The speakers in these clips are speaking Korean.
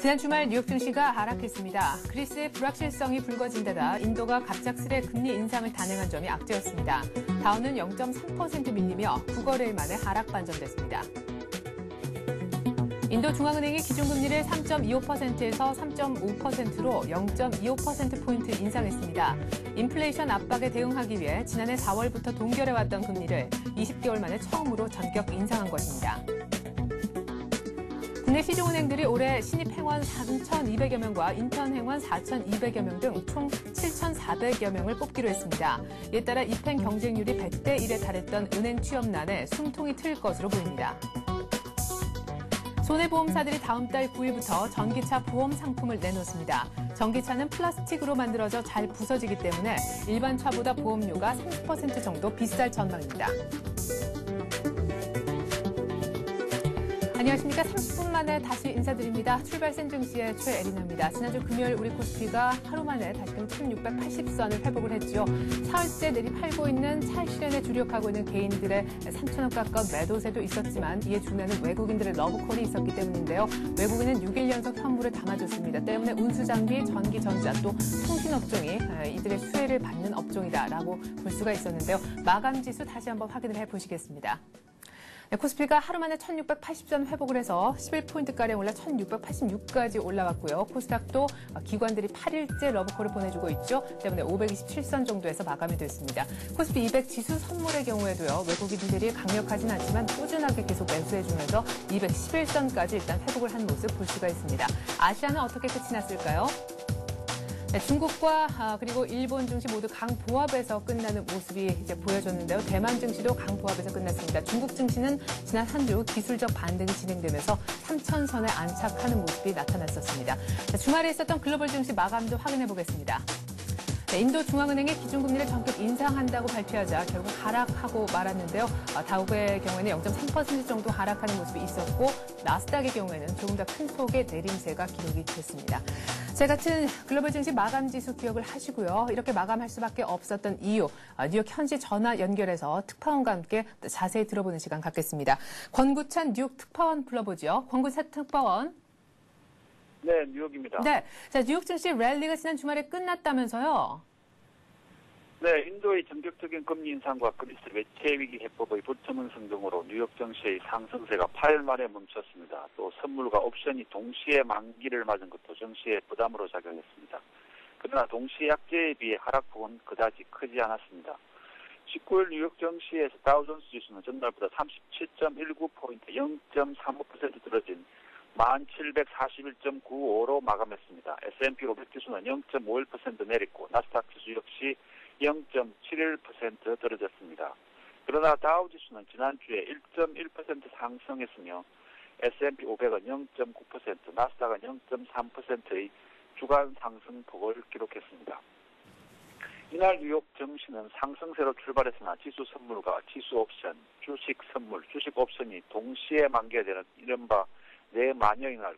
지난 주말 뉴욕 증시가 하락했습니다. 그리스의 불확실성이 불거진 데다 인도가 갑작스레 금리 인상을 단행한 점이 악재였습니다. 다우는 0.3% 밀리며 9거래일 만에 하락 반전됐습니다. 인도 중앙은행이 기준금리를 3.25%에서 3.5%로 0.25%포인트 인상했습니다. 인플레이션 압박에 대응하기 위해 지난해 4월부터 동결해왔던 금리를 20개월 만에 처음으로 전격 인상한 것입니다. 국내 시중은행들이 올해 신입 행원 3,200여 명과 인턴 행원 4,200여 명 등 총 7,400여 명을 뽑기로 했습니다. 이에 따라 입행 경쟁률이 100대 1에 달했던 은행 취업난에 숨통이 트일 것으로 보입니다. 손해보험사들이 다음 달 9일부터 전기차 보험 상품을 내놓습니다. 전기차는 플라스틱으로 만들어져 잘 부서지기 때문에 일반 차보다 보험료가 30% 정도 비쌀 전망입니다. 안녕하십니까. 30분 만에 다시 인사드립니다. 출발센 증시의 최애리나입니다. 지난주 금요일 우리 코스피가 하루 만에 다시금 1680선을 회복을 했죠. 사흘째 내리팔고 있는 차 실현에 주력하고 있는 개인들의 3,000원 가까운 매도세도 있었지만 이에 준하는 외국인들의 러브콜이 있었기 때문인데요. 외국인은 6일 연속 현물을 담아줬습니다. 때문에 운수장비, 전기전자 또 통신업종이 이들의 수혜를 받는 업종이다라고 볼 수가 있었는데요. 마감지수 다시 한번 확인을 해보시겠습니다. 네, 코스피가 하루 만에 1680선 회복을 해서 11포인트가량 올라 1686까지 올라왔고요. 코스닥도 기관들이 8일째 러브콜을 보내주고 있죠. 때문에 527선 정도에서 마감이 됐습니다. 코스피 200 지수 선물의 경우에도요. 외국인들이 강력하진 않지만 꾸준하게 계속 매수해주면서 211선까지 일단 회복을 한 모습 볼 수가 있습니다. 아시아는 어떻게 끝이 났을까요? 네, 중국과 그리고 일본 증시 모두 강보합에서 끝나는 모습이 이제 보여졌는데요. 대만 증시도 강보합에서 끝났습니다. 중국 증시는 지난 한 주 기술적 반등이 진행되면서 3,000선에 안착하는 모습이 나타났었습니다. 자, 주말에 있었던 글로벌 증시 마감도 확인해 보겠습니다. 네, 인도 중앙은행이 기준금리를 전격 인상한다고 발표하자 결국 하락하고 말았는데요. 다우의 경우에는 0.3% 정도 하락하는 모습이 있었고 나스닥의 경우에는 조금 더 큰 폭의 내림세가 기록이 됐습니다. 자, 같은 글로벌 증시 마감 지수 기억을 하시고요. 이렇게 마감할 수밖에 없었던 이유, 뉴욕 현지 전화 연결해서 특파원과 함께 자세히 들어보는 시간 갖겠습니다. 권구찬 뉴욕 특파원 불러보죠. 권구찬 특파원. 네, 뉴욕입니다. 네, 자, 뉴욕 증시 랠리가 지난 주말에 끝났다면서요? 네, 인도의 전격적인 금리 인상과 그리스 외채 위기 해법의 불투명성 등으로 뉴욕 증시의 상승세가 8일 만에 멈췄습니다. 또 선물과 옵션이 동시에 만기를 맞은 것도 증시에 부담으로 작용했습니다. 그러나 동시 약재에 비해 하락폭은 그다지 크지 않았습니다. 19일 뉴욕 증시에서 다우존스 지수는 전날보다 37.19포인트 0.35% 떨어진 1741.95로 마감했습니다. S&P 500 지수는 0.51% 내렸고 나스닥 지수 역시 0.71% 떨어졌습니다. 그러나 다우 지수는 지난주에 1.1% 상승했으며 S&P 500은 0.9%, 나스닥은 0.3%의 주간 상승폭을 기록했습니다. 이날 뉴욕 증시는 상승세로 출발했으나 지수 선물과 지수 옵션, 주식 선물, 주식 옵션이 동시에 만개되는 이른바 내만여의 날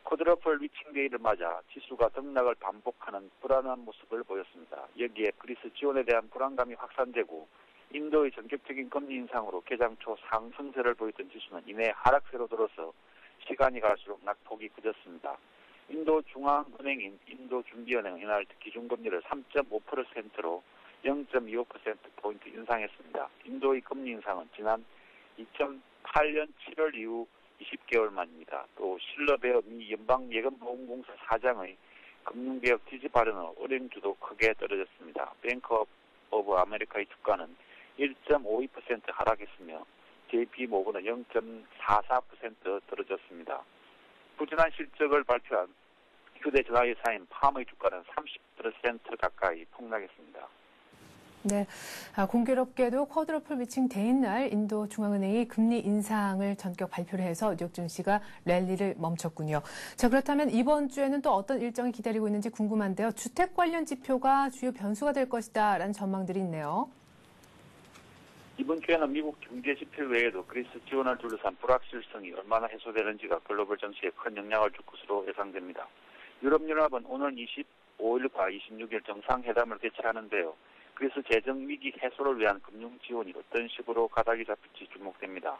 쿼드러플 위칭데이를 맞아 지수가 등락을 반복하는 불안한 모습을 보였습니다. 여기에 그리스 지원에 대한 불안감이 확산되고 인도의 전격적인 금리 인상으로 개장 초 상승세를 보였던 지수는 이내 하락세로 들어서 시간이 갈수록 낙폭이 커졌습니다. 인도 중앙은행인 인도준비은행은 이날 기준금리를 3.5%로 0.25%포인트 인상했습니다. 인도의 금리 인상은 지난 2008년 7월 이후 20개월 만입니다. 또 실러베어 미 연방예금보험공사 사장의 금융개혁 지지 발언으로 은행주도 크게 떨어졌습니다. 뱅크 오브 아메리카의 주가는 1.52% 하락했으며 JP모건은 0.44% 떨어졌습니다. 부진한 실적을 발표한 휴대전화회사인 팜의 주가는 30% 가까이 폭락했습니다. 네, 공교롭게도 쿼드러플 위칭 데이인 날 인도 중앙은행이 금리 인상을 전격 발표를 해서 뉴욕 증시가 랠리를 멈췄군요. 자, 그렇다면 이번 주에는 또 어떤 일정이 기다리고 있는지 궁금한데요. 주택 관련 지표가 주요 변수가 될 것이다라는 전망들이 있네요. 이번 주에는 미국 경제 지표 외에도 그리스 지원을 둘러싼 불확실성이 얼마나 해소되는지가 글로벌 증시에 큰 영향을 줄 것으로 예상됩니다. 유럽연합은 오늘 25일과 26일 정상회담을 개최하는데요. 그래서 재정 위기 해소를 위한 금융 지원이 어떤 식으로 가닥이 잡힐지 주목됩니다.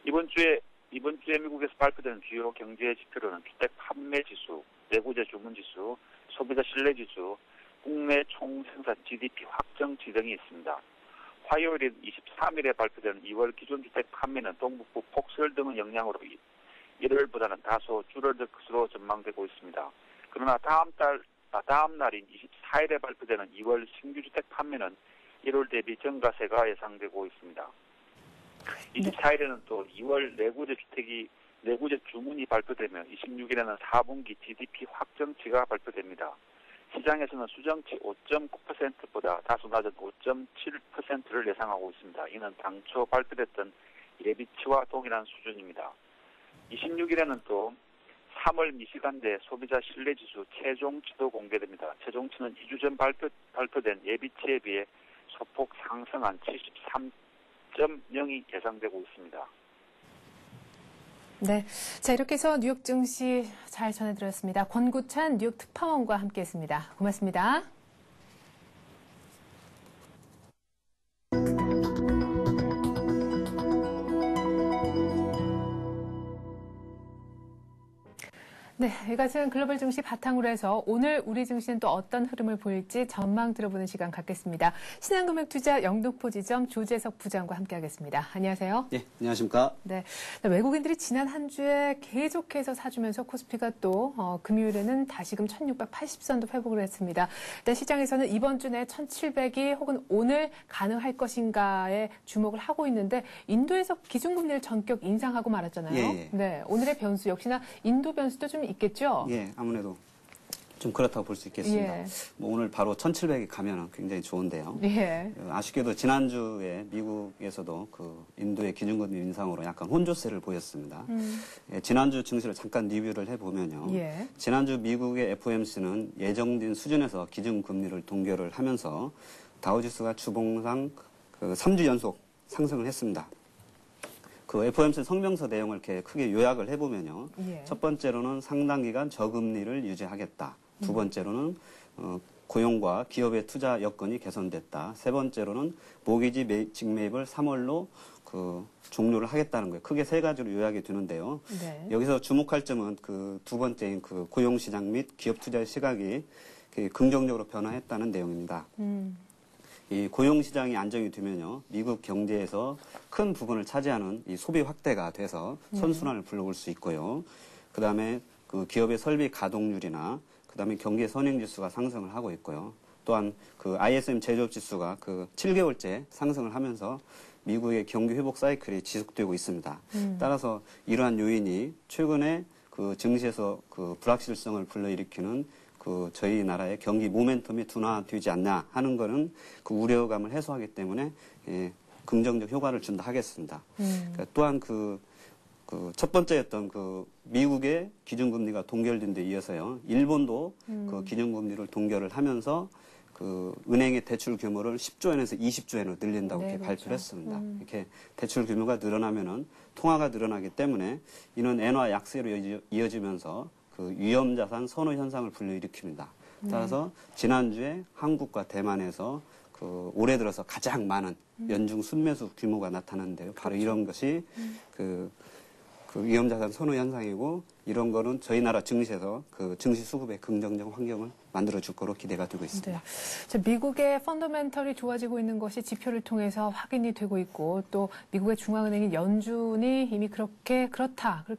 이번 주에 이번 주에 미국에서 발표되는 주요 경제 지표로는 주택 판매 지수, 내구재 주문 지수, 소비자 신뢰 지수, 국내 총생산 GDP 확정치 등이 있습니다. 화요일인 23일에 발표되는 2월 기준주택 판매는 동북부 폭설 등의 영향으로 1월보다는 다소 줄어들 것으로 전망되고 있습니다. 그러나 다음 날인 24일에 발표되는 2월 신규주택 판매는 1월 대비 증가세가 예상되고 있습니다. 24일에는 또 2월 내구재 주문이 발표되며 26일에는 4분기 GDP 확정치가 발표됩니다. 시장에서는 수정치 5.9%보다 다소 낮은 5.7%를 예상하고 있습니다. 이는 당초 발표됐던 예비치와 동일한 수준입니다. 26일에는 또 3월 미시간대 소비자 신뢰지수 최종치도 공개됩니다. 최종치는 2주 전 발표된 예비치에 비해 소폭 상승한 73.0이 예상되고 있습니다. 네. 자, 이렇게 해서 뉴욕 증시 잘 전해드렸습니다. 권구찬 뉴욕 특파원과 함께했습니다. 고맙습니다. 네, 이것은 글로벌 증시 바탕으로 해서 오늘 우리 증시는 또 어떤 흐름을 보일지 전망 들어보는 시간 갖겠습니다. 신한금융투자 영등포 지점 조재석 부장과 함께하겠습니다. 안녕하세요. 네, 안녕하십니까. 네, 외국인들이 지난 한 주에 계속해서 사주면서 코스피가 또 금요일에는 다시금 1680선도 회복을 했습니다. 일단 시장에서는 이번 주 내 1700이 혹은 오늘 가능할 것인가에 주목을 하고 있는데 인도에서 기준금리를 전격 인상하고 말았잖아요. 예. 네, 오늘의 변수 역시나 인도 변수도 좀 있겠죠? 예, 아무래도 좀 그렇다고 볼 수 있겠습니다. 예. 뭐 오늘 바로 1700이 가면은 굉장히 좋은데요. 예. 아쉽게도 지난주에 미국에서도 그 인도의 기준금리 인상으로 약간 혼조세를 보였습니다. 예, 지난주 증시를 잠깐 리뷰를 해보면요. 예. 지난주 미국의 FOMC는 예정된 수준에서 기준금리를 동결을 하면서 다우지수가 주봉상 그 3주 연속 상승을 했습니다. 그 FOMC 성명서 내용을 이렇게 크게 요약을 해보면요. 예. 첫 번째로는 상당 기간 저금리를 유지하겠다. 두 번째로는 고용과 기업의 투자 여건이 개선됐다. 세 번째로는 모기지 직매입을 3월로 종료를 하겠다는 거예요. 크게 세 가지로 요약이 되는데요. 네. 여기서 주목할 점은 그 두 번째인 그 고용시장 및 기업 투자의 시각이 긍정적으로 변화했다는 내용입니다. 이 고용시장이 안정이 되면요, 미국 경제에서 큰 부분을 차지하는 이 소비 확대가 돼서 선순환을 불러올 수 있고요. 그 다음에 그 기업의 설비 가동률이나 그 다음에 경기 선행지수가 상승을 하고 있고요. 또한 그 ISM 제조업 지수가 그 7개월째 상승을 하면서 미국의 경기 회복 사이클이 지속되고 있습니다. 따라서 이러한 요인이 최근에 그 증시에서 그 불확실성을 불러일으키는 저희 나라의 경기 모멘텀이 둔화되지 않나 하는 거는 그 우려감을 해소하기 때문에 긍정적 효과를 준다 하겠습니다. 그러니까 또한 첫 번째였던 미국의 기준금리가 동결된 데 이어서요, 일본도 그 기준금리를 동결을 하면서 은행의 대출 규모를 10조 엔에서 20조 엔으로 늘린다고 네, 이렇게 그렇죠. 발표를 했습니다. 이렇게 대출 규모가 늘어나면은 통화가 늘어나기 때문에 이는 엔화 약세로 이어지면서 위험자산 선호 현상을 불러일으킵니다. 따라서 지난주에 한국과 대만에서 올해 들어서 가장 많은 연중 순매수 규모가 나타났는데요. 바로 그렇죠. 이런 것이 위험자산 선호 현상이고, 이런 거는 저희 나라 증시에서 증시 수급에 긍정적 환경을 만들어줄 거로 기대가 되고 있습니다. 네. 미국의 펀더멘털이 좋아지고 있는 것이 지표를 통해서 확인이 되고 있고, 또 미국의 중앙은행인 연준이 이미 그렇게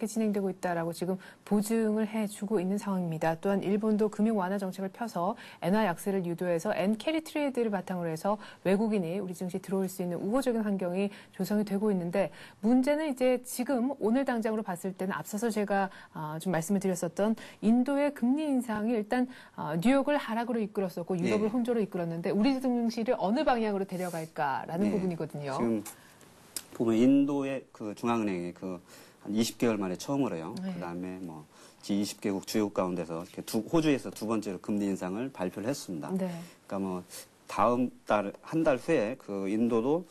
진행되고 있다라고 지금 보증을 해주고 있는 상황입니다. 또한 일본도 금융 완화 정책을 펴서 엔화 약세를 유도해서 엔 캐리 트레이드를 바탕으로 해서 외국인이 우리 증시 들어올 수 있는 우호적인 환경이 조성이 되고 있는데, 문제는 이제 지금 오늘 당장으로 봤을 때는 앞서서 제가 좀 말씀을 드렸었던 인도의 금리 인상이 일단 뉴욕을 하락으로 이끌었었고 유럽을 네. 혼조로 이끌었는데 우리 증시를 어느 방향으로 데려갈까라는 네. 부분이거든요. 지금 보면 인도의 중앙은행이 한 20개월 만에 처음으로요. 네. 그 다음에 G20개국 주요 가운데서 이렇게 호주에서 두 번째로 금리 인상을 발표를 했습니다. 네. 그러니까 다음 달, 한 달 후에 인도도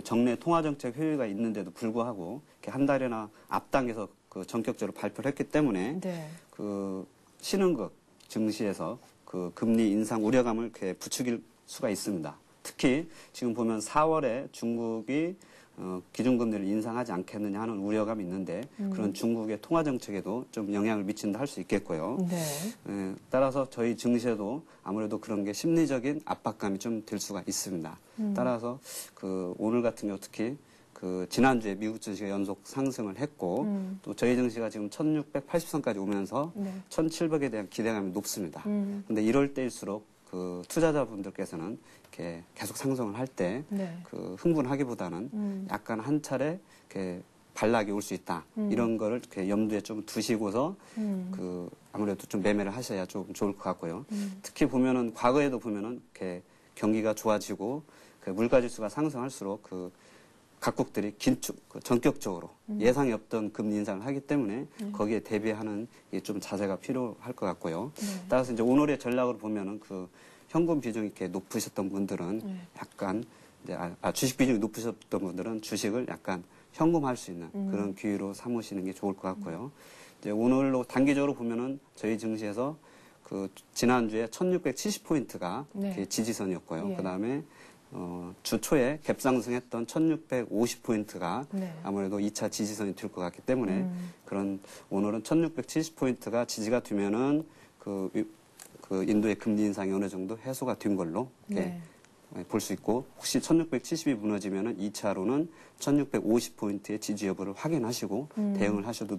정례 통화정책 회의가 있는데도 불구하고 이렇게 한 달이나 앞당겨서 전격적으로 발표를 했기 때문에 네. 신흥국 증시에서 금리 인상 우려감을 이렇게 부추길 수가 있습니다. 특히 지금 보면 4월에 중국이 기준금리를 인상하지 않겠느냐 하는 우려감이 있는데 그런 중국의 통화 정책에도 좀 영향을 미친다 할 수 있겠고요. 네. 따라서 저희 증시에도 아무래도 그런 게 심리적인 압박감이 좀 들 수가 있습니다. 따라서 오늘 같은 경우 특히 지난주에 미국 증시가 연속 상승을 했고 또 저희 증시가 지금 1680선까지 오면서 1700에 대한 기대감이 높습니다. 근데 이럴 때일수록 투자자분들께서는 이렇게 계속 상승을 할 때 흥분하기보다는 약간 한 차례 이렇게 반락이 올 수 있다. 이런 거를 이렇게 염두에 좀 두시고서 아무래도 좀 매매를 하셔야 좀 좋을 것 같고요. 특히 보면은 과거에도 보면은 이렇게 경기가 좋아지고 물가지수가 상승할수록 각국들이 전격적으로 예상이 없던 금리 인상을 하기 때문에 거기에 대비하는 좀 자세가 필요할 것 같고요. 따라서 이제 오늘의 전략으로 보면은 현금 비중이 이렇게 높으셨던 분들은 약간 이제 주식 비중이 높으셨던 분들은 주식을 약간 현금할 수 있는 그런 기회로 삼으시는 게 좋을 것 같고요. 이제 오늘로 단기적으로 보면은 저희 증시에서 지난주에 1670포인트가 지지선이었고요. 그다음에 주 초에 갭상승했던 1650포인트가 아무래도 2차 지지선이 될 것 같기 때문에 오늘은 1670포인트가 지지가 되면은 인도의 금리 인상이 어느 정도 해소가 된 걸로 볼 수 있고 혹시 1670이 무너지면은 2차로는 1650포인트의 지지 여부를 확인하시고 대응을 하셔도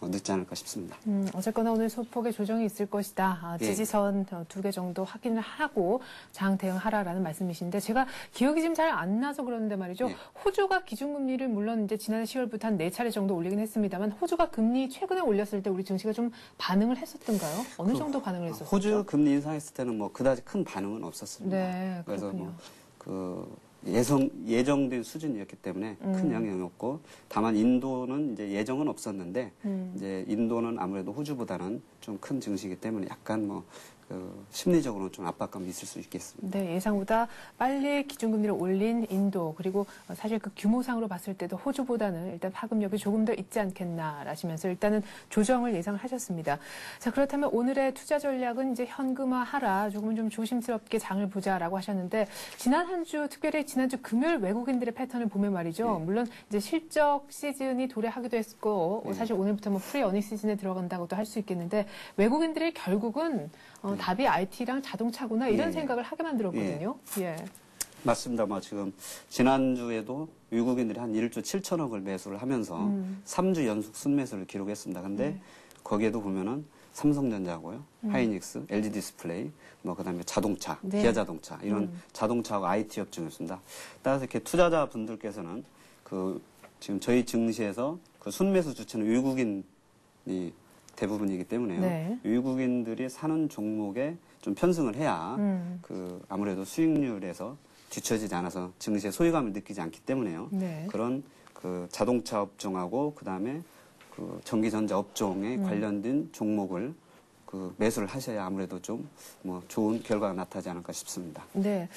늦지 않을까 싶습니다. 어쨌거나 오늘 소폭의 조정이 있을 것이다. 지지선 2개 정도 확인을 하고 장 대응하라라는 말씀이신데 제가 기억이 지금 잘 안 나서 그러는데 말이죠. 호주가 기준금리를 물론 이제 지난해 10월부터 한 4차례 정도 올리긴 했습니다만 호주가 금리 최근에 올렸을 때 우리 증시가 좀 반응을 했었던가요? 어느 정도 반응을 했었죠? 호주 금리 인상했을 때는 그다지 큰 반응은 없었습니다. 네, 그래서 그렇군요. 예정된 수준이었기 때문에 큰 영향이 없고 다만 인도는 이제 예정은 없었는데 이제 인도는 아무래도 호주보다는 좀 큰 증시이기 때문에 약간 심리적으로는 좀 압박감이 있을 수 있겠습니다. 네, 예상보다 빨리 기준금리를 올린 인도 그리고 사실 규모상으로 봤을 때도 호주보다는 일단 파급력이 조금 더 있지 않겠나라시면서 일단은 조정을 예상을 하셨습니다. 자, 그렇다면 오늘의 투자 전략은 이제 현금화하라 조금은 좀 조심스럽게 장을 보자라고 하셨는데 지난 한 주 특별히 지난주 금요일 외국인들의 패턴을 보면 말이죠. 물론 이제 실적 시즌이 도래하기도 했고 사실 오늘부터 프리 어닝 시즌에 들어간다고도 할 수 있겠는데 외국인들이 결국은 답이 IT랑 자동차구나 이런 생각을 하게 만들었거든요. 맞습니다. 지금 지난주에도 외국인들이 한 1조 7천억을 매수를 하면서 3주 연속 순매수를 기록했습니다. 근데 거기에도 보면은 삼성전자고요, 하이닉스, LG 디스플레이, 그다음에 자동차, 기아 자동차 이런 자동차하고 IT 업종이었습니다. 따라서 이렇게 투자자분들께서는 지금 저희 증시에서 순매수 주체는 외국인이 대부분이기 때문에요. 외국인들이 사는 종목에 좀 편승을 해야 아무래도 수익률에서 뒤처지지 않아서 증시에 소외감을 느끼지 않기 때문에요. 그런 자동차 업종하고 그다음에 전기전자 업종에 관련된 종목을 매수를 하셔야 아무래도 좀 좋은 결과가 나타나지 않을까 싶습니다. 네.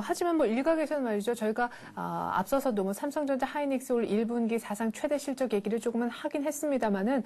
하지만 일각에서는 말이죠. 저희가 앞서서도 삼성전자, 하이닉스 올 1분기 사상 최대 실적 얘기를 조금은 하긴 했습니다만은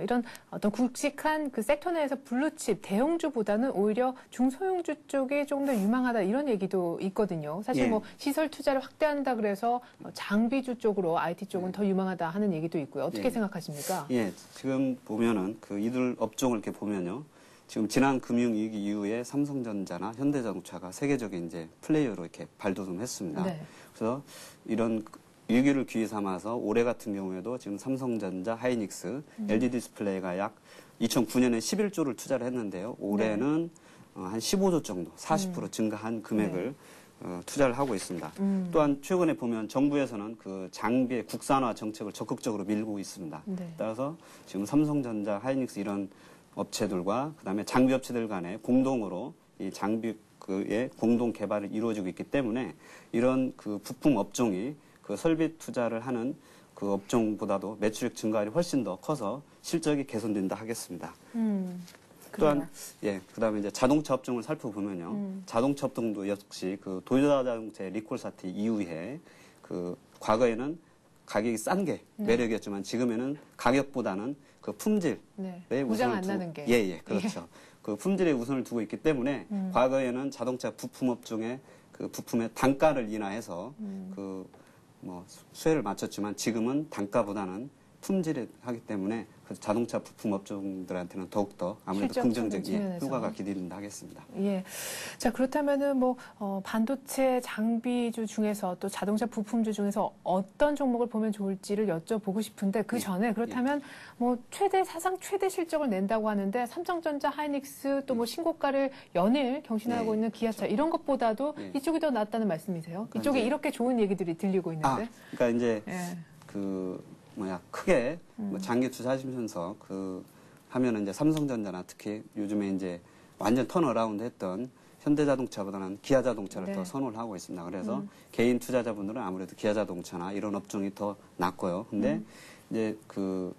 이런 어떤 굵직한 섹터 내에서 블루칩 대형주보다는 오히려 중소형주 쪽이 조금 더 유망하다 이런 얘기도 있거든요. 사실 시설 투자를 확대한다 그래서 장비주 쪽으로 IT 쪽은 더 유망하다 하는 얘기도 있고요. 어떻게 생각하십니까? 지금 보면은 이들 업종을 이렇게 보면요. 지금 지난 금융위기 이후에 삼성전자나 현대자동차가 세계적인 이제 플레이어로 이렇게 발돋움했습니다. 그래서 이런 위기를 기회 삼아서 올해 같은 경우에도 지금 삼성전자, 하이닉스, LG 디스플레이가 약 2009년에 11조를 투자를 했는데요. 올해는 한 15조 정도, 40% 증가한 금액을 투자를 하고 있습니다. 또한 최근에 보면 정부에서는 장비의 국산화 정책을 적극적으로 밀고 있습니다. 따라서 지금 삼성전자, 하이닉스 이런 업체들과 그다음에 장비 업체들 간에 공동으로 이 장비의 공동 개발을 이루어지고 있기 때문에 이런 부품 업종이 설비 투자를 하는 업종보다도 매출액 증가율이 훨씬 더 커서 실적이 개선된다 하겠습니다. 또한 그다음에 이제 자동차 업종을 살펴보면요. 자동차 업종도 역시 도요타 자동차의 리콜 사태 이후에 과거에는 가격이 싼 게 매력이었지만 지금에는 가격보다는 품질에 우선을 두고 그렇죠. 품질에 우선을 두고 있기 때문에 과거에는 자동차 부품 업종의 부품의 단가를 인하해서 뭐 수혜를 맞췄지만 지금은 단가보다는 품질을 하기 때문에 자동차 부품 업종들한테는 더욱더 아무래도 긍정적인 효과가 기대된다 하겠습니다. 예. 자, 그렇다면은 반도체 장비주 중에서 또 자동차 부품주 중에서 어떤 종목을 보면 좋을지를 여쭤보고 싶은데 그 전에 그렇다면 사상 최대 실적을 낸다고 하는데 삼성전자, 하이닉스 또 신고가를 연일 경신하고 있는 기아차 그렇죠. 이런 것보다도 이쪽이 더 낫다는 말씀이세요? 그러니까 이쪽에 이렇게 좋은 얘기들이 들리고 있는데. 그러니까 이제 크게 장기 투자하시면서 하면은 이제 삼성전자나 특히 요즘에 이제 완전 턴어라운드 했던 현대자동차보다는 기아자동차를 더 선호를 하고 있습니다. 그래서 개인 투자자분들은 아무래도 기아자동차나 이런 업종이 더 낫고요. 근데 이제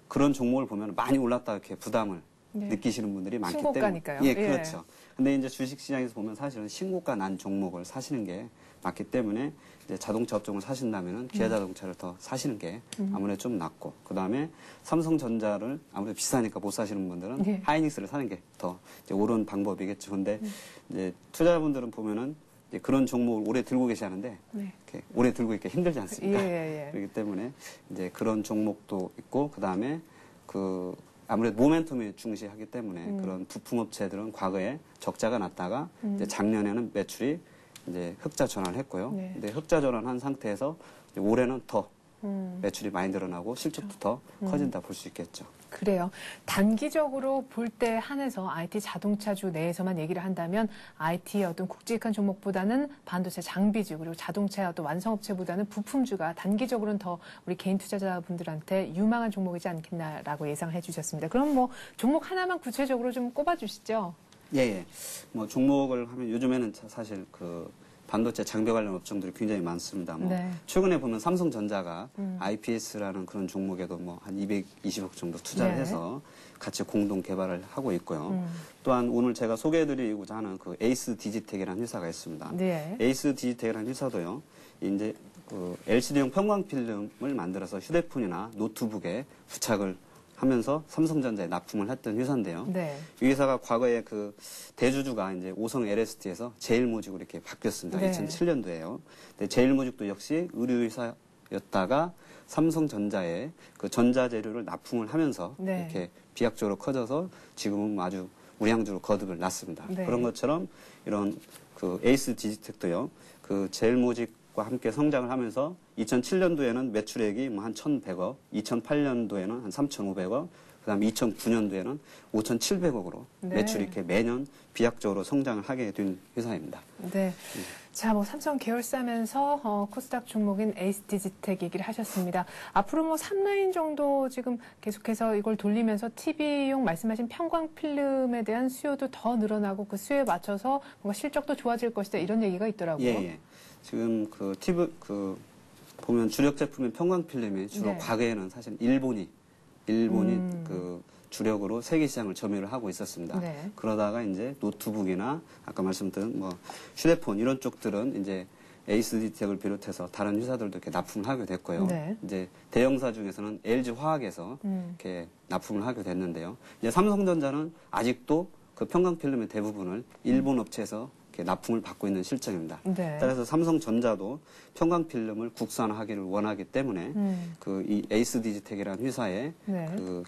그런 종목을 보면 많이 올랐다 이렇게 부담을 느끼시는 분들이 많기 신고가니까요. 때문에. 예, 그렇죠. 근데 이제 주식시장에서 보면 사실은 신고가 난 종목을 사시는 게 맞기 때문에 이제 자동차 업종을 사신다면은 기아자동차를 더 사시는 게 아무래도 좀 낫고 그다음에 삼성전자를 아무래도 비싸니까 못 사시는 분들은 하이닉스를 사는 게 더 옳은 방법이겠죠. 근데 이제 투자자분들은 보면은 이제 그런 종목을 오래 들고 계시는데 이렇게 오래 들고 있기 힘들지 않습니까? 그렇기 때문에 이제 그런 종목도 있고 그다음에 아무래도 모멘텀이 중시하기 때문에 그런 부품업체들은 과거에 적자가 났다가 이제 작년에는 매출이 이제 흑자 전환을 했고요. 근데 흑자 전환한 상태에서 이제 올해는 더 매출이 많이 늘어나고 실적도 더 커진다 볼 수 있겠죠. 그래요. 단기적으로 볼 때 한해서 IT 자동차주 내에서만 얘기를 한다면 IT의 어떤 굵직한 종목보다는 반도체 장비주 그리고 자동차의 어떤 완성업체보다는 부품주가 단기적으로는 더 우리 개인 투자자분들한테 유망한 종목이지 않겠나라고 예상을 해주셨습니다. 그럼 종목 하나만 구체적으로 좀 꼽아주시죠. 예. 종목을 하면 요즘에는 사실 반도체 장비 관련 업종들이 굉장히 많습니다. 최근에 보면 삼성전자가 IPS라는 그런 종목에도 한 220억 정도 투자를 해서 같이 공동 개발을 하고 있고요. 또한 오늘 제가 소개해드리고자 하는 에이스 디지텍이라는 회사가 있습니다. 에이스 디지텍이라는 회사도요. 이제 LCD용 편광필름을 만들어서 휴대폰이나 노트북에 부착을 하면서 삼성전자에 납품을 했던 회사인데요. 이 회사가 과거에 대주주가 이제 오성 LST에서 제일모직으로 이렇게 바뀌었습니다. 2007년도에요. 근데 제일모직도 역시 의류회사였다가 삼성전자에 전자재료를 납품을 하면서 이렇게 비약적으로 커져서 지금은 아주 우량주로 거듭을 났습니다. 그런 것처럼 이런 에이스 디지텍도요. 제일모직과 함께 성장을 하면서 2007년도에는 매출액이 한 1,100억, 2008년도에는 한 3,500억, 그다음에 2009년도에는 5,700억으로 매출이 이렇게 매년 비약적으로 성장을 하게 된 회사입니다. 자, 삼성 계열사면서 코스닥 종목인 에이스 디지텍 얘기를 하셨습니다. 앞으로 3라인 정도 지금 계속해서 이걸 돌리면서 TV용 말씀하신 편광필름에 대한 수요도 더 늘어나고 그 수요에 맞춰서 뭔가 실적도 좋아질 것이다 이런 얘기가 있더라고요. 지금 보면 주력 제품인 편광필름이 주로 과거에는 사실 일본이 주력으로 세계 시장을 점유를 하고 있었습니다. 그러다가 이제 노트북이나 아까 말씀드린 휴대폰 이런 쪽들은 이제 에이스 디텍을 비롯해서 다른 회사들도 이렇게 납품을 하게 됐고요. 이제 대형사 중에서는 LG 화학에서 이렇게 납품을 하게 됐는데요. 이제 삼성전자는 아직도 편광필름의 대부분을 일본 업체에서 이렇게 납품을 받고 있는 실정입니다. 따라서 삼성전자도 편광필름을 국산화하기를 원하기 때문에 이 에이스 디지텍이라는 회사에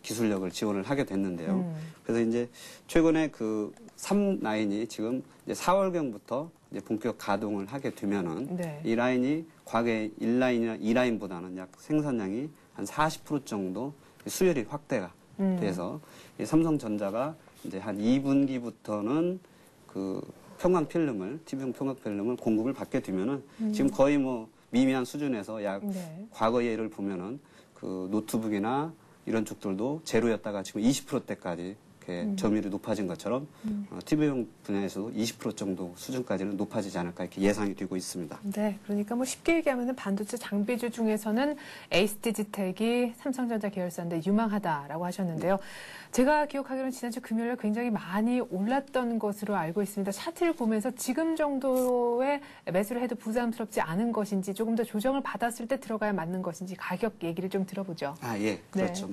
기술력을 지원을 하게 됐는데요. 그래서 이제 최근에 3라인이 지금 이제 4월경부터 이제 본격 가동을 하게 되면은 이 라인이 과거의 1라인이나 2라인보다는 약 생산량이 한 40% 정도 수율이 확대가 돼서 삼성전자가 이제 한 2분기부터는 TV용 편광필름을 공급을 받게 되면은 지금 거의 미미한 수준에서 과거 예를 보면은 노트북이나 이런 쪽들도 제로였다가 지금 20%대까지 이렇게 점유율이 높아진 것처럼 TV용 분야에서도 20% 정도 수준까지는 높아지지 않을까 이렇게 예상이 되고 있습니다. 그러니까 쉽게 얘기하면 반도체 장비주 중에서는 에이스 디지텍이 삼성전자 계열사인데 유망하다라고 하셨는데요. 제가 기억하기로는 지난주 금요일에 굉장히 많이 올랐던 것으로 알고 있습니다. 차트를 보면서 지금 정도의 매수를 해도 부담스럽지 않은 것인지 조금 더 조정을 받았을 때 들어가야 맞는 것인지 가격 얘기를 좀 들어보죠. 그렇죠.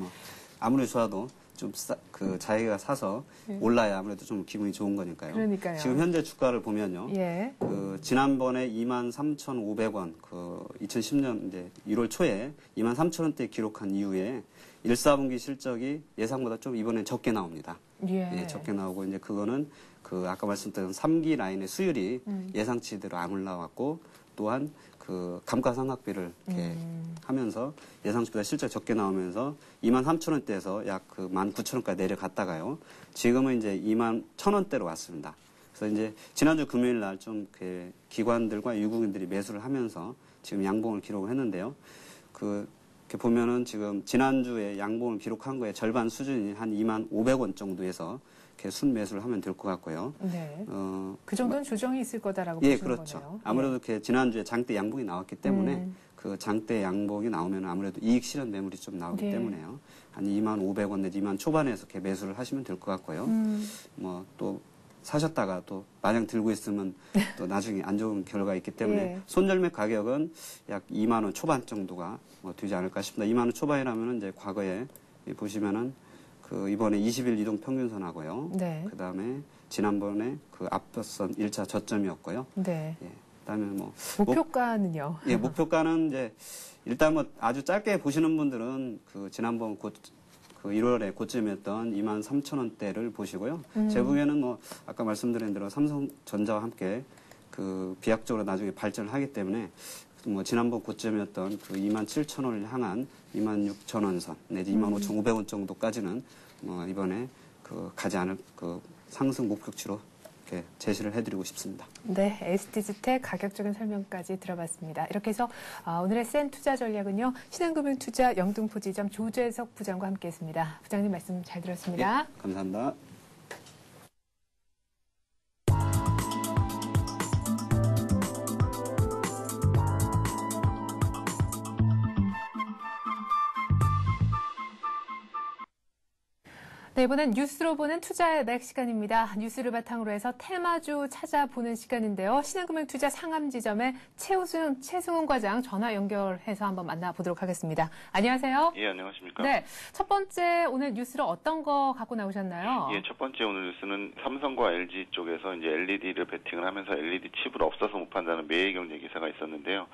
아무리 좋아도 좀 자기가 사서 올라야 아무래도 좀 기분이 좋은 거니까요. 그러니까요. 지금 현재 주가를 보면요. 예. 지난번에 23,500원, 2010년 이제 1월 초에 23,000원대 기록한 이후에 1, 4분기 실적이 예상보다 좀 이번엔 적게 나옵니다. 예. 적게 나오고 이제 그거는 아까 말씀드린 3기 라인의 수율이 예상치대로 안 올라왔고 또한 감가상각비를 이렇게 하면서 예상치보다 실적 적게 나오면서 23,000원대에서 약 19,000원까지 내려갔다가요. 지금은 이제 21,000원대로 왔습니다. 그래서 이제 지난주 금요일 날 좀 기관들과 유국인들이 매수를 하면서 지금 양봉을 기록을 했는데요. 이렇게 보면은 지금 지난주에 양봉을 기록한 거에 절반 수준이 한 25,000원 정도에서 이렇게 순매수를 하면 될 것 같고요. 네. 그 정도는 조정이 있을 거다라고 보시는 그렇죠. 거네요. 아무래도 이렇게 지난주에 장대 양봉이 나왔기 때문에 그 장대 양봉이 나오면 아무래도 이익 실현 매물이 좀 나오기 때문에요. 한 25,000원 내지 2만 초반에서 이렇게 매수를 하시면 될 것 같고요. 또 사셨다가 또 마냥 들고 있으면 또 나중에 안 좋은 결과가 있기 때문에 손절매 가격은 약 2만 원 초반 정도가 되지 않을까 싶습니다. 2만 원 초반이라면 이제 과거에 보시면은 이번에 20일 이동 평균선하고요. 네. 그다음에 지난번에 앞선 1차 저점이었고요. 네. 그다음에 목표가는요? 목표가는 이제 일단 아주 짧게 보시는 분들은 지난번 1월에 고점이었던 23,000원대를 보시고요. 제 보기에는 아까 말씀드린 대로 삼성전자와 함께 비약적으로 나중에 발전을 하기 때문에 지난번 고점이었던 27,000원을 향한 26,000원 선 내지 25,500원 정도까지는 이번에 가지 않을 상승 목표치로 이렇게 제시를 해드리고 싶습니다. 네, ST주택 가격적인 설명까지 들어봤습니다. 이렇게 해서 오늘의 센 투자 전략은요. 신한금융투자 영등포지점 조재석 부장과 함께했습니다. 부장님 말씀 잘 들었습니다. 네, 감사합니다. 네, 이번엔 뉴스로 보는 투자의 맥 시간입니다. 뉴스를 바탕으로 해서 테마주 찾아보는 시간인데요. 신한금융투자 상암지점의 최승훈 과장 전화 연결해서 한번 만나보도록 하겠습니다. 안녕하세요. 예, 안녕하십니까. 네, 첫 번째 오늘 뉴스를 어떤 거 갖고 나오셨나요? 예, 첫 번째 오늘 뉴스는 삼성과 LG 쪽에서 이제 LED를 베팅을 하면서 LED 칩을 없어서 못 판다는 매일 경제 기사가 있었는데요.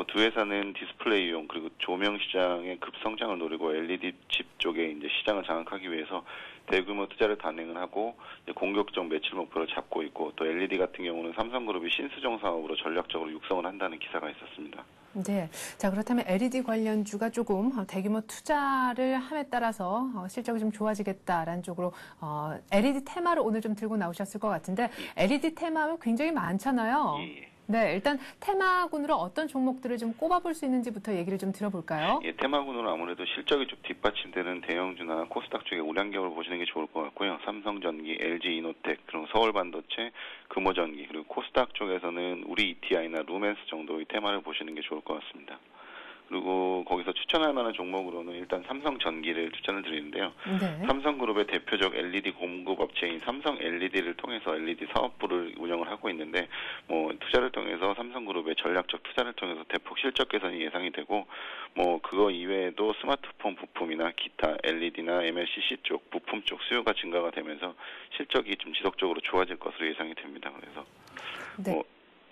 두 회사는 디스플레이용 그리고 조명 시장의 급성장을 노리고 LED 칩 쪽에 이제 시장을 장악하기 위해서 대규모 투자를 단행을 하고 공격적 매출 목표를 잡고 있고 또 LED 같은 경우는 삼성그룹이 신수정 사업으로 전략적으로 육성을 한다는 기사가 있었습니다. 네. 자, 그렇다면 LED 관련주가 조금 대규모 투자를 함에 따라서 실적이 좀 좋아지겠다라는 쪽으로 LED 테마를 오늘 좀 들고 나오셨을 것 같은데 LED 테마는 굉장히 많잖아요. 예. 네, 일단 테마군으로 어떤 종목들을 좀 꼽아볼 수 있는지부터 얘기를 좀 들어볼까요? 예, 테마군으로 아무래도 실적이 좀 뒷받침되는 대형주나 코스닥 쪽의 우량격을 보시는 게 좋을 것 같고요. 삼성전기, LG이노텍, 그리고 서울반도체, 금호전기, 그리고 코스닥 쪽에서는 우리 ETI나 루멘스 정도의 테마를 보시는 게 좋을 것 같습니다. 그리고 거기서 추천할 만한 종목으로는 일단 삼성전기를 추천을 드리는데요. 네. 삼성그룹의 대표적 LED 공급업체인 삼성 LED를 통해서 LED 사업부를 운영을 하고 있는데 투자를 통해서 삼성그룹의 전략적 투자를 통해서 대폭 실적 개선이 예상이 되고 그거 이외에도 스마트폰 부품이나 기타 LED나 MLCC 쪽 부품 쪽 수요가 증가가 되면서 실적이 좀 지속적으로 좋아질 것으로 예상이 됩니다. 그래서 네.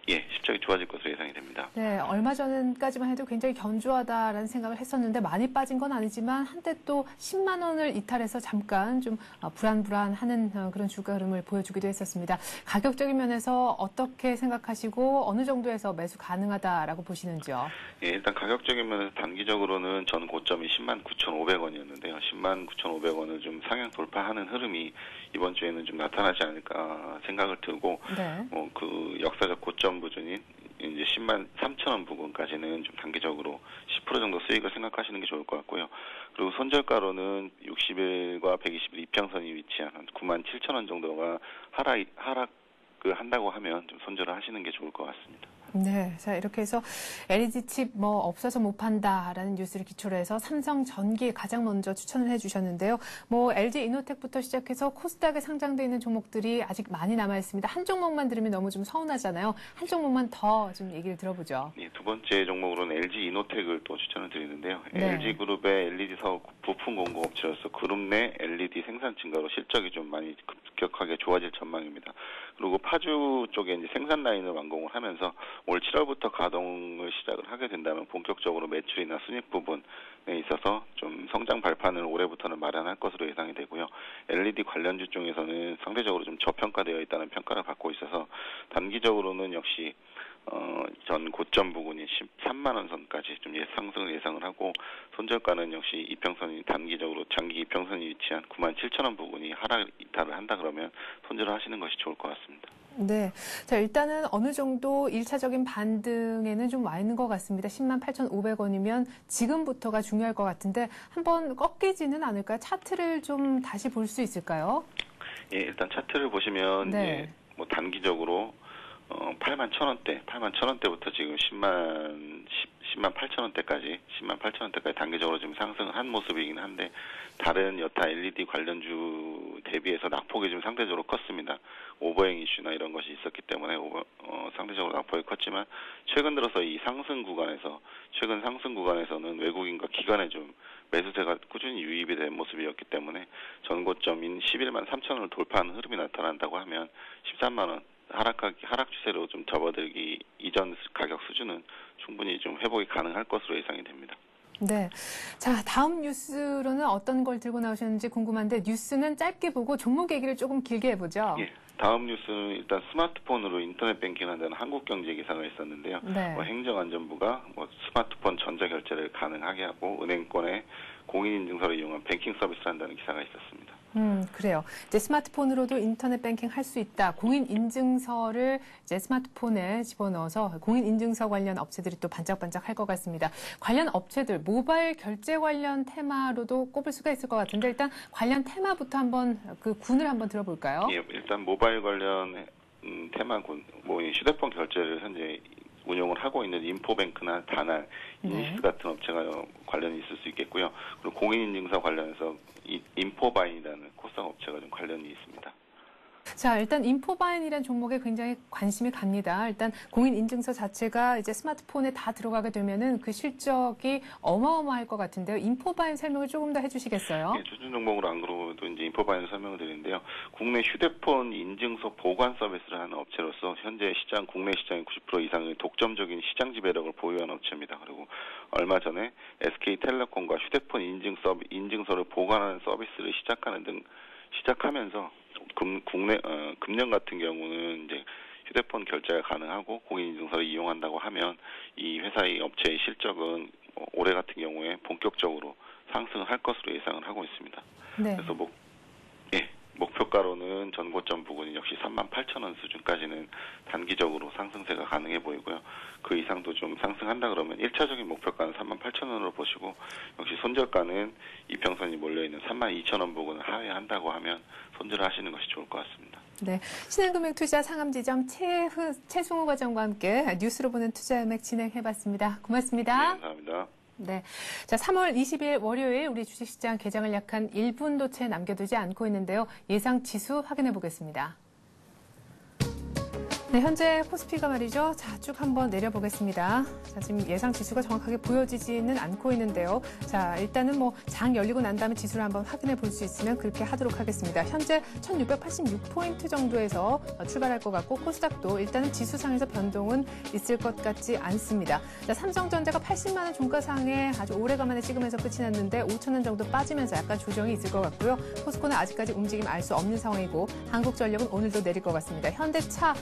실적이 좋아질 것으로 예상이 됩니다. 네, 얼마 전까지만 해도 굉장히 견조하다라는 생각을 했었는데 많이 빠진 건 아니지만 한때 또 10만 원을 이탈해서 잠깐 좀 불안불안하는 그런 주가 흐름을 보여주기도 했었습니다. 가격적인 면에서 어떻게 생각하시고 어느 정도에서 매수 가능하다라고 보시는지요? 예, 일단 가격적인 면에서 단기적으로는 전 고점이 109,500원이었는데요. 109,500원을 좀 상향 돌파하는 흐름이 이번 주에는 좀 나타나지 않을까 생각을 들고 네. 그 역사적 고점 부근인 이제 103,000원 부근까지는 좀 단기적으로 10% 정도 수익을 생각하시는 게 좋을 것 같고요. 그리고 손절가로는 60일과 120일 이평선이 위치한 97,000원 정도가 하락을 한다고 하면 좀 손절을 하시는 게 좋을 것 같습니다. 네, 자 이렇게 해서 LED 칩 뭐 없어서 못 판다라는 뉴스를 기초로 해서 삼성전기 가장 먼저 추천을 해주셨는데요. 뭐 LG 이노텍부터 시작해서 코스닥에 상장돼 있는 종목들이 아직 많이 남아 있습니다. 한 종목만 들으면 너무 좀 서운하잖아요. 한 종목만 더 좀 얘기를 들어보죠. 네, 두 번째 종목으로는 LG 이노텍을 또 추천을 드리는데요. 네. LG그룹의 LED 사업 부품 공급업체로서 그룹 내 LED 생산 증가로 실적이 좀 많이 급격하게 좋아질 전망입니다. 그리고 파주 쪽에 이제 생산 라인을 완공을 하면서 올 7월부터 가동을 시작을 하게 된다면 본격적으로 매출이나 순익 부분에 있어서 좀 성장 발판을 올해부터는 마련할 것으로 예상이 되고요. LED 관련주 중에서는 상대적으로 좀 저평가되어 있다는 평가를 받고 있어서 단기적으로는 역시 전 고점 부근인 13만 원 선까지 좀 상승을 예상을 하고 손절가는 역시 이평선이 단기적으로 장기 이평선이 위치한 97,000원 부근이 하락 이탈을 한다 그러면 손절을 하시는 것이 좋을 것 같습니다. 네. 자, 일단은 어느 정도 1차적인 반등에는 좀 와 있는 것 같습니다. 108,500원이면 지금부터가 중요할 것 같은데 한번 꺾이지는 않을까요? 차트를 좀 다시 볼 수 있을까요? 예, 일단 차트를 보시면 네. 이제 뭐 단기적으로 81,000원대부터 지금 108,000원대까지 단기적으로 지금 상승을 한 모습이긴 한데 다른 여타 LED 관련주 대비해서 낙폭이 좀 상대적으로 컸습니다. 오버행 이슈나 이런 것이 있었기 때문에 상대적으로 낙폭이 컸지만 최근 들어서 이 상승 구간에서는 외국인과 기관의 좀 매수세가 꾸준히 유입이 된 모습이었기 때문에 전고점인 11만 3천원을 돌파하는 흐름이 나타난다고 하면 13만 원 하락 추세로 좀 접어들기 이전 가격 수준은 충분히 좀 회복이 가능할 것으로 예상이 됩니다. 네. 자, 다음 뉴스로는 어떤 걸 들고 나오셨는지 궁금한데 뉴스는 짧게 보고 종목 얘기를 조금 길게 해보죠. 예. 다음 뉴스는 일단 스마트폰으로 인터넷 뱅킹한다는 한국경제 기사가 있었는데요. 네. 행정안전부가 스마트폰 전자결제를 가능하게 하고 은행권에 공인인증서를 이용한 뱅킹 서비스를 한다는 기사가 있었습니다. 그래요. 이제 스마트폰으로도 인터넷 뱅킹 할 수 있다. 공인인증서를 이제 스마트폰에 집어넣어서 공인인증서 관련 업체들이 또 반짝반짝 할 것 같습니다. 관련 업체들, 모바일 결제 관련 테마로도 꼽을 수가 있을 것 같은데 일단 관련 테마부터 한번 그 군을 한번 들어볼까요? 예, 일단 모바일 관련 테마군, 휴대폰 결제를 현재 운용을 하고 있는 인포뱅크나 다날, 이니시스 같은 업체가 관련이 있을 수 있겠고요. 그리고 공인인증서 관련해서 인포바인이라는 코스닥 업체가 좀 관련이 있습니다. 자, 일단 인포바인이라는 종목에 굉장히 관심이 갑니다. 일단 공인인증서 자체가 이제 스마트폰에 다 들어가게 되면은 그 실적이 어마어마할 것 같은데요. 인포바인 설명을 조금 더 해주시겠어요? 예, 주준 종목으로 안 그러고도 이제 인포바인을 설명을 드리는데요. 국내 휴대폰 인증서 보관 서비스를 하는 업체로서 현재 국내 시장의 90% 이상의 독점적인 시장 지배력을 보유한 업체입니다. 그리고 얼마 전에 SK텔레콤과 휴대폰 인증서를 보관하는 서비스를 시작하면서 금년 같은 경우는 이제 휴대폰 결제가 가능하고 공인인증서를 이용한다고 하면 이 회사의 업체의 실적은 올해 같은 경우에 본격적으로 상승을 할 것으로 예상을 하고 있습니다. 네. 그래서 목표가로는 전고점 부근이 역시 38,000원 수준까지는 단기적으로 상승세가 가능해 보이고요. 그 이상도 좀 상승한다 그러면 1차적인 목표가는 38,000원으로 보시고 역시 손절가는 이평선이 몰려있는 32,000원 부근을 하회한다고 하면 손절을 하시는 것이 좋을 것 같습니다. 네, 신한금융투자 상암지점 최승우 과장과 함께 뉴스로 보는 투자음악 진행해봤습니다. 고맙습니다. 네, 감사합니다. 네. 자, 3월 20일 월요일 우리 주식시장 개장을 약 한 1분도 채 남겨두지 않고 있는데요. 예상 지수 확인해 보겠습니다. 네, 현재 코스피가 말이죠. 자, 쭉 한번 내려보겠습니다. 자, 지금 예상 지수가 정확하게 보여지지는 않고 있는데요. 자, 일단은 장 열리고 난 다음에 지수를 한번 확인해 볼 수 있으면 그렇게 하도록 하겠습니다. 현재 1686포인트 정도에서 출발할 것 같고 코스닥도 일단은 지수상에서 변동은 있을 것 같지 않습니다. 자, 삼성전자가 80만 원 종가상에 아주 오래간만에 찍으면서 끝이 났는데 5천 원 정도 빠지면서 약간 조정이 있을 것 같고요. 포스코는 아직까지 움직임 알 수 없는 상황이고 한국전력은 오늘도 내릴 것 같습니다. 현대차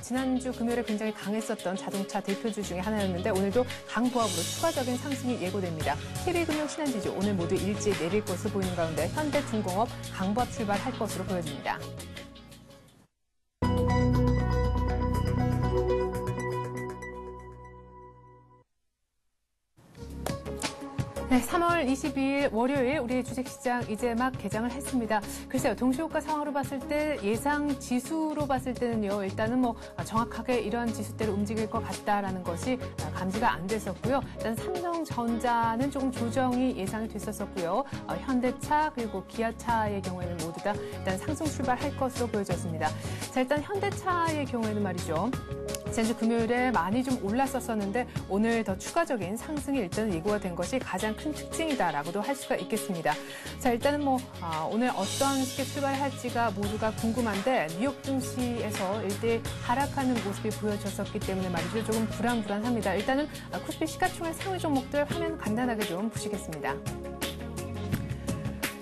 지난주 금요일에 굉장히 강했었던 자동차 대표주 중에 하나였는데 오늘도 강보합으로 추가적인 상승이 예고됩니다. KB금융 신한지주 오늘 모두 일찍 내릴 것으로 보이는 가운데 현대중공업 강보합 출발할 것으로 보여집니다. 네, 3월 22일 월요일 우리 주식시장 이제 막 개장을 했습니다. 글쎄요, 동시효과 상황으로 봤을 때 예상 지수로 봤을 때는요, 일단은 뭐 정확하게 이런 지수대로 움직일 것 같다라는 것이 감지가 안 됐었고요. 일단 삼성전자는 조금 조정이 예상이 됐었고요. 현대차 그리고 기아차의 경우에는 모두 다 일단 상승 출발할 것으로 보여졌습니다. 자, 일단 현대차의 경우에는 말이죠. 지난주 금요일에 많이 좀 올랐었었는데 오늘 더 추가적인 상승이 일단 예고가 된 것이 가장 큰 특징이다라고도 할 수가 있겠습니다. 자, 일단은 뭐 오늘 어떤 식의 출발할지가 모두가 궁금한데 뉴욕 증시에서 일대 하락하는 모습이 보여졌었기 때문에 말이죠. 조금 불안합니다. 일단은 코스피 시가총액 상위 종목들 화면 간단하게 좀 보시겠습니다.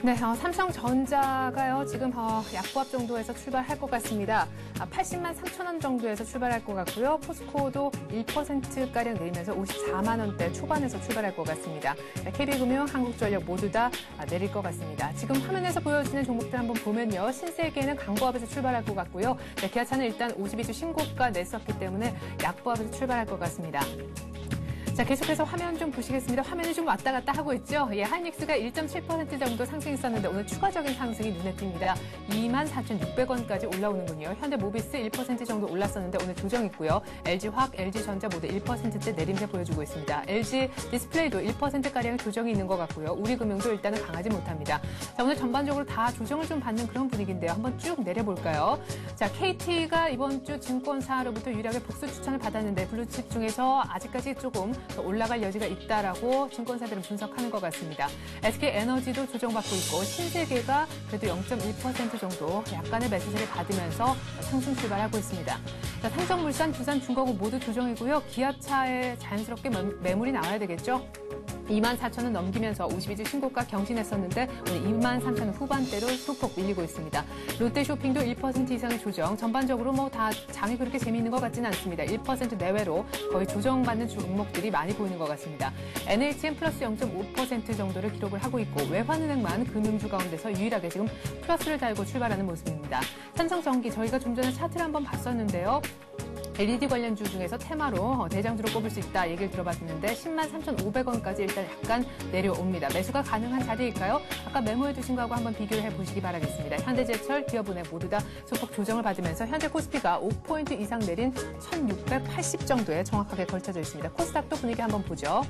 네, 삼성전자가요, 지금 약보합 정도에서 출발할 것 같습니다. 80만 3천 원 정도에서 출발할 것 같고요. 포스코도 1%가량 내리면서 54만 원대 초반에서 출발할 것 같습니다. KB금융, 한국전력 모두 다 내릴 것 같습니다. 지금 화면에서 보여지는 종목들 한번 보면요. 신세계는 강보합에서 출발할 것 같고요. 네, 기아차는 일단 52주 신고가 냈었기 때문에 약보합에서 출발할 것 같습니다. 자, 계속해서 화면 좀 보시겠습니다. 화면이 좀 왔다 갔다 하고 있죠. 예, 하이닉스가 1.7% 정도 상승했었는데 오늘 추가적인 상승이 눈에 띕니다. 24,600원까지 올라오는군요. 현대모비스 1% 정도 올랐었는데 오늘 조정 있고요. LG화학, LG전자 모두 1%대 내림세 보여주고 있습니다. LG디스플레이도 1%가량 조정이 있는 것 같고요. 우리금융도 일단은 강하지 못합니다. 자, 오늘 전반적으로 다 조정을 좀 받는 그런 분위기인데요. 한번 쭉 내려볼까요? 자, KT가 이번 주 증권사로부터 유일하게 복수 추천을 받았는데 블루칩 중에서 아직까지 조금 더 올라갈 여지가 있다라고 증권사들은 분석하는 것 같습니다. SK에너지도 조정받고 있고 신세계가 그래도 0.1% 정도 약간의 매수세를 받으면서 상승 출발하고 있습니다. 자, 삼성물산, 두산중공업 모두 조정이고요. 기아차에 자연스럽게 매물이 나와야 되겠죠. 24,000원 넘기면서 52주 신고가 경신했었는데 오늘 23,000원 후반대로 소폭 밀리고 있습니다. 롯데쇼핑도 1% 이상의 조정. 전반적으로 뭐 다 장이 그렇게 재미있는 것 같지는 않습니다. 1% 내외로 거의 조정받는 종목들이 많이 보이는 것 같습니다. NHN 플러스 0.5% 정도를 기록을 하고 있고 외환은행만 금융주 가운데서 유일하게 지금 플러스를 달고 출발하는 모습입니다. 삼성전기 저희가 좀 전에 차트를 한번 봤었는데요. LED 관련주 중에서 테마로 대장주로 꼽을 수 있다 얘기를 들어봤는데 10만 3,500원까지 일단 약간 내려옵니다. 매수가 가능한 자리일까요? 아까 메모해 두신 거하고 한번 비교를 해보시기 바라겠습니다. 현대제철, 기업은행 모두 다 소폭 조정을 받으면서 현재 코스피가 5포인트 이상 내린 1,680 정도에 정확하게 걸쳐져 있습니다. 코스닥도 분위기 한번 보죠.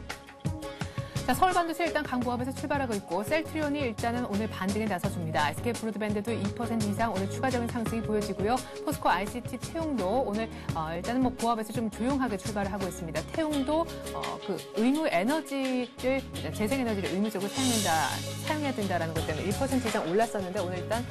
자, 서울반도체 일단 강보합에서 출발하고 있고 셀트리온이 일단은 오늘 반등에 나서줍니다. SK브로드밴드도 2% 이상 오늘 추가적인 상승이 보여지고요. 포스코 ICT 태웅도 오늘 일단은 뭐 보합에서 좀 조용하게 출발을 하고 있습니다. 태웅도 그 의무 에너지를 재생에너지를 의무적으로 사용해야 된다라는 것 때문에 1% 이상 올랐었는데 오늘 일단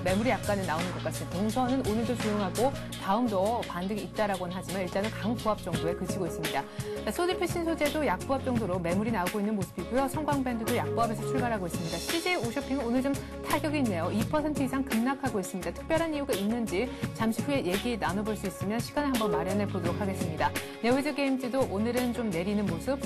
매물이 약간은 나오는 것 같습니다. 동선은 오늘도 조용하고 다음도 반등이 있다라고는 하지만 일단은 강보합 정도에 그치고 있습니다. 소디필 신소재도 약보합 정도로 매물이 나오고 있는 모습이고요. 성광밴드도 약보합에서 출발하고 있습니다. CJ 오쇼핑은 오늘 좀 타격이 있네요. 2% 이상 급락하고 있습니다. 특별한 이유가 있는지 잠시 후에 얘기 나눠볼 수 있으면 시간을 한번 마련해 보도록 하겠습니다. 네오이즈 게임즈도 오늘은 좀 내리는 모습.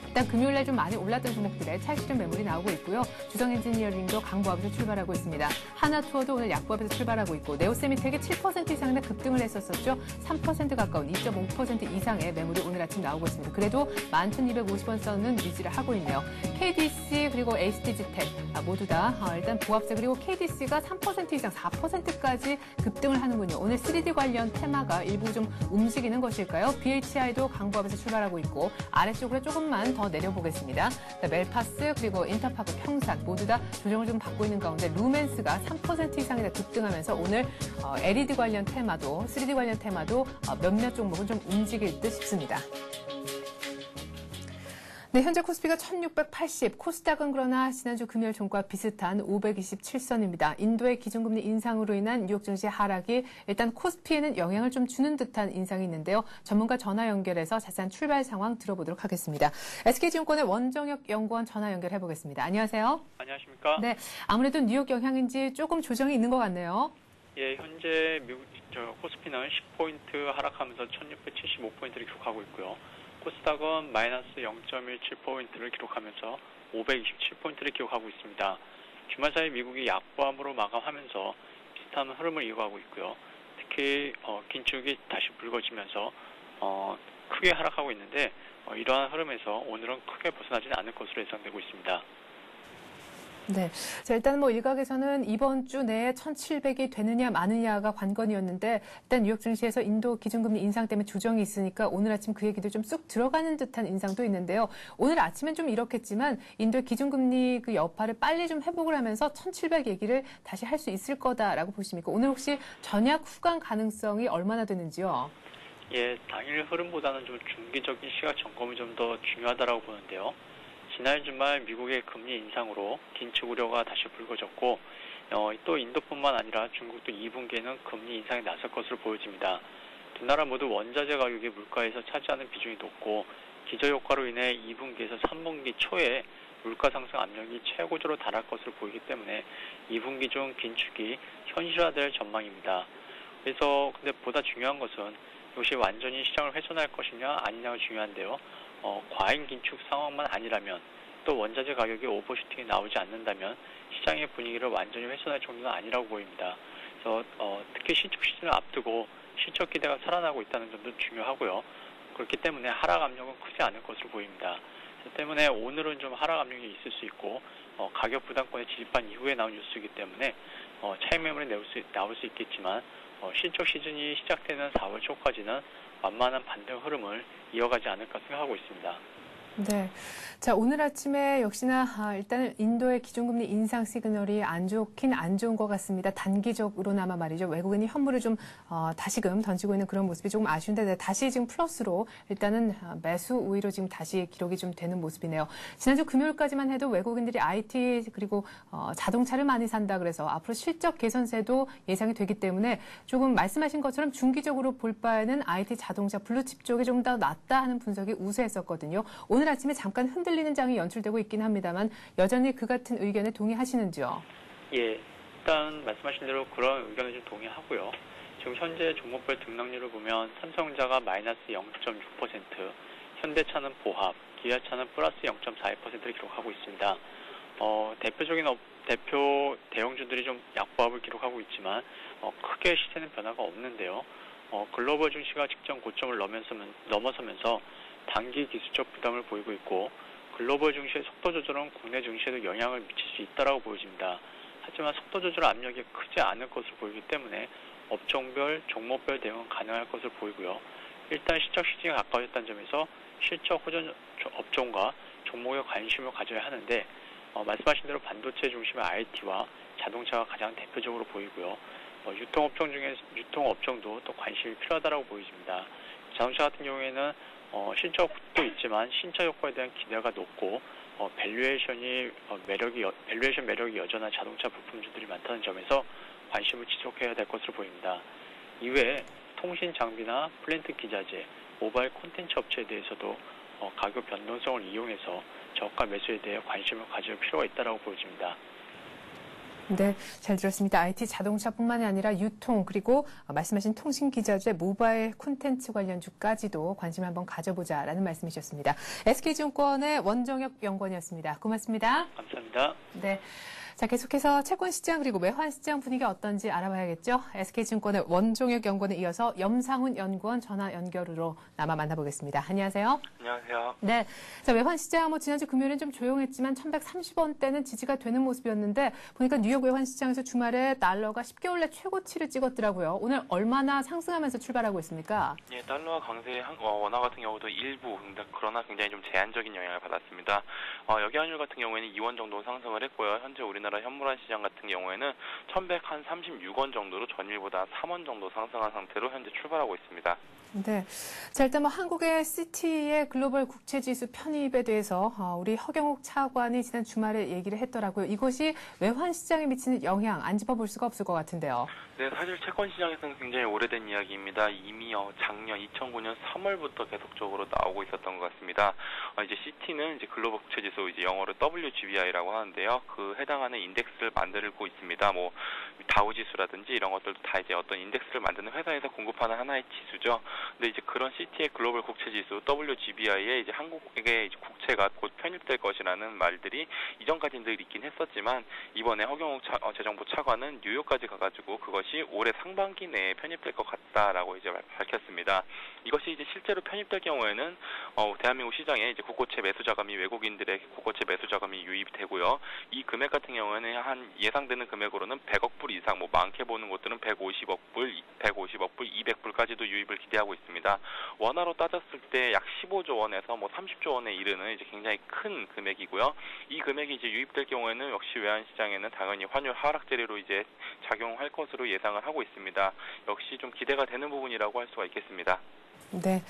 일단 금요일날 좀 많이 올랐던 종목들의 찰실현 매물이 나오고 있고요. 주성 엔지니어링도 강보합에서 출발하고 있습니다. 하나투어도 오늘 약보합에서 출발하고 있고 네오세미텍이 7% 이상의 급등을 했었죠. 3% 가까운 2.5% 이상의 매물이 오늘 아침 나오고 있습니다. 그래도 11,250원 선은 유지를 하고 있네요. KDC 그리고 HDG텍 모두 다 일단 보합세 그리고 KDC가 3% 이상 4%까지 급등을 하는군요. 오늘 3D 관련 테마가 일부 좀 움직이는 것일까요? BHI도 강보합에서 출발하고 있고 아래쪽으로 조금만 더 내려보겠습니다. 멜파스 그리고 인터파크 평산 모두 다 조정을 좀 받고 있는 가운데 루멘스가 3% 이상이나 급등하면서 오늘 LED 관련 테마도 3D 관련 테마도 몇몇 종목은 좀 움직일 듯 싶습니다. 네, 현재 코스피가 1,680, 코스닥은 그러나 지난주 금요일 종가 비슷한 527선입니다. 인도의 기준금리 인상으로 인한 뉴욕 증시 하락이 일단 코스피에는 영향을 좀 주는 듯한 인상이 있는데요. 전문가 전화 연결해서 자세한 출발 상황 들어보도록 하겠습니다. SK증권의 원정혁 연구원 전화 연결해 보겠습니다. 안녕하세요. 안녕하십니까? 네, 아무래도 뉴욕 영향인지 조금 조정이 있는 것 같네요. 예, 현재 미국 코스피는 10포인트 하락하면서 1,675포인트를 기록하고 있고요. 코스닥은 마이너스 0.17포인트를 기록하면서 527포인트를 기록하고 있습니다. 주말 사이 미국이 약보합으로 마감하면서 비슷한 흐름을 이어가고 있고요. 특히 긴축이 다시 불거지면서 크게 하락하고 있는데 이러한 흐름에서 오늘은 크게 벗어나지는 않을 것으로 예상되고 있습니다. 네. 자, 일단 뭐 일각에서는 이번 주 내에 1,700이 되느냐 마느냐가 관건이었는데 일단 뉴욕 증시에서 인도 기준금리 인상 때문에 조정이 있으니까 오늘 아침 그 얘기도 좀 쑥 들어가는 듯한 인상도 있는데요. 오늘 아침엔 좀 이렇겠지만 인도의 기준금리 그 여파를 빨리 좀 회복을 하면서 1,700 얘기를 다시 할 수 있을 거다라고 보십니까? 오늘 혹시 전약 후강 가능성이 얼마나 되는지요? 예, 당일 흐름보다는 좀 중기적인 시각 점검이 좀 더 중요하다라고 보는데요. 지난 주말 미국의 금리 인상으로 긴축 우려가 다시 불거졌고 또 인도뿐만 아니라 중국도 2분기에는 금리 인상에 나설 것으로 보여집니다. 두 나라 모두 원자재 가격이 물가에서 차지하는 비중이 높고 기저효과로 인해 2분기에서 3분기 초에 물가 상승 압력이 최고조로 달할 것으로 보이기 때문에 2분기 중 긴축이 현실화될 전망입니다. 그래서 근데 보다 중요한 것은 이것이 완전히 시장을 훼손할 것이냐 아니냐가 중요한데요. 과잉 긴축 상황만 아니라면 또 원자재 가격이 오버슈팅이 나오지 않는다면 시장의 분위기를 완전히 훼손할 정도는 아니라고 보입니다. 그래서 특히 신축 시즌을 앞두고 실적 기대가 살아나고 있다는 점도 중요하고요. 그렇기 때문에 하락 압력은 크지 않을 것으로 보입니다. 그렇기 때문에 오늘은 좀 하락 압력이 있을 수 있고 가격 부담권에 진입한 이후에 나온 뉴스이기 때문에 차익 매물이 나올 수 있겠지만 실적 시즌이 시작되는 4월 초까지는 완만한 반등 흐름을 이어가지 않을까 생각하고 있습니다. 네. 자, 오늘 아침에 역시나 일단은 인도의 기준금리 인상 시그널이 안 좋긴 안 좋은 것 같습니다. 단기적으로나마 말이죠. 외국인이 현물을 좀 다시금 던지고 있는 그런 모습이 조금 아쉬운데 다시 지금 플러스로 일단은 매수 우위로 지금 다시 기록이 좀 되는 모습이네요. 지난주 금요일까지만 해도 외국인들이 IT 그리고 자동차를 많이 산다 그래서 앞으로 실적 개선세도 예상이 되기 때문에 조금 말씀하신 것처럼 중기적으로 볼 바에는 IT 자동차 블루칩 쪽이 좀 더 낫다 하는 분석이 우세했었거든요. 오늘 아침에 잠깐 흔들리는 장이 연출되고 있긴 합니다만 여전히 그 같은 의견에 동의하시는지요? 예, 일단 말씀하신 대로 그런 의견에 좀 동의하고요. 지금 현재 종목별 등락률을 보면 삼성전자가 마이너스 0.6%, 현대차는 보합, 기아차는 플러스 0.42%를 기록하고 있습니다. 대표 대형주들이 좀 약보합을 기록하고 있지만 크게 시세는 변화가 없는데요. 글로벌 증시가 직전 고점을 넘어서면서 단기 기술적 부담을 보이고 있고 글로벌 증시의 속도 조절은 국내 증시에도 영향을 미칠 수 있다고 보여집니다. 하지만 속도 조절 압력이 크지 않을 것으로 보이기 때문에 업종별, 종목별 대응은 가능할 것으로 보이고요. 일단 실적 시즌이 가까워졌다는 점에서 실적 호전 업종과 종목에 관심을 가져야 하는데 말씀하신 대로 반도체 중심의 IT와 자동차가 가장 대표적으로 보이고요. 유통업종도 또 관심이 필요하다고 보여집니다. 자동차 같은 경우에는 실적도 있지만 신차 효과에 대한 기대가 높고 밸류에이션 매력이 여전한 자동차 부품주들이 많다는 점에서 관심을 지속해야 될 것으로 보입니다. 이외에 통신 장비나 플랜트 기자재, 모바일 콘텐츠 업체에 대해서도 가격 변동성을 이용해서 저가 매수에 대해 관심을 가질 필요가 있다고 보여집니다. 네, 잘 들었습니다. IT 자동차뿐만이 아니라 유통 그리고 말씀하신 통신기자재, 모바일 콘텐츠 관련주까지도 관심을 한번 가져보자라는 말씀이셨습니다. SK증권의 원정혁 연구원이었습니다. 고맙습니다. 감사합니다. 네. 자, 계속해서 채권시장 그리고 외환시장 분위기 어떤지 알아봐야겠죠. SK증권의 원종혁 연구원에 이어서 염상훈 연구원 전화 연결으로 남아 만나보겠습니다. 안녕하세요. 안녕하세요. 네. 자, 외환시장 지난주 금요일은 좀 조용했지만 1,130원대는 지지가 되는 모습이었는데 보니까 뉴욕 외환시장에서 주말에 달러가 10개월 내 최고치를 찍었더라고요. 오늘 얼마나 상승하면서 출발하고 있습니까? 예, 달러와 강세 원화 같은 경우도 일부 그러나 굉장히 좀 제한적인 영향을 받았습니다. 여기환율 같은 경우에는 2원 정도 상승을 했고요. 현재 우리나라 현물화 시장 같은 경우에는 1,136원 정도로 전일보다 3원 정도 상승한 상태로 현재 출발하고 있습니다. 네. 자, 일단 한국의 시티의 글로벌 국채지수 편입에 대해서 우리 허경욱 차관이 지난 주말에 얘기를 했더라고요. 이것이 외환시장에 미치는 영향 안 짚어볼 수가 없을 것 같은데요. 네, 사실 채권 시장에서는 굉장히 오래된 이야기입니다. 이미 작년 2009년 3월부터 계속적으로 나오고 있었던 것 같습니다. 이제 시티는 이제 글로벌 국채지수 영어로 WGBI라고 하는데요. 그 해당하는 하는 인덱스를 만들고 있습니다. 뭐 다우 지수라든지 이런 것들도 다 이제 어떤 인덱스를 만드는 회사에서 공급하는 하나의 지수죠. 근데 이제 그런 CT의 글로벌 국채 지수 WGBI에 이제 한국의 이제 국채가 곧 편입될 것이라는 말들이 이전까지는 늘 있긴 했었지만 이번에 허경욱 재정부 차관은 뉴욕까지 가가지고 그것이 올해 상반기 내에 편입될 것 같다라고 이제 밝혔습니다. 이것이 이제 실제로 편입될 경우에는 대한민국 시장에 이제 국고채 매수 자금이 외국인들의 국고채 매수 자금이 유입이 되고요. 이 금액 같은 경우에는 한 예상되는 금액으로는 100억 불 이상, 뭐 많게 보는 곳들은 150억 불, 200불까지도 유입을 기대하고 있습니다. 원화로 따졌을 때 약 15조 원에서 뭐 30조 원에 이르는 이제 굉장히 큰 금액이고요. 이 금액이 이제 유입될 경우에는 역시 외환 시장에는 당연히 환율 하락 재료로 이제 작용할 것으로 예상을 하고 있습니다. 역시 좀 기대가 되는 부분이라고 할 수가 있겠습니다. 네.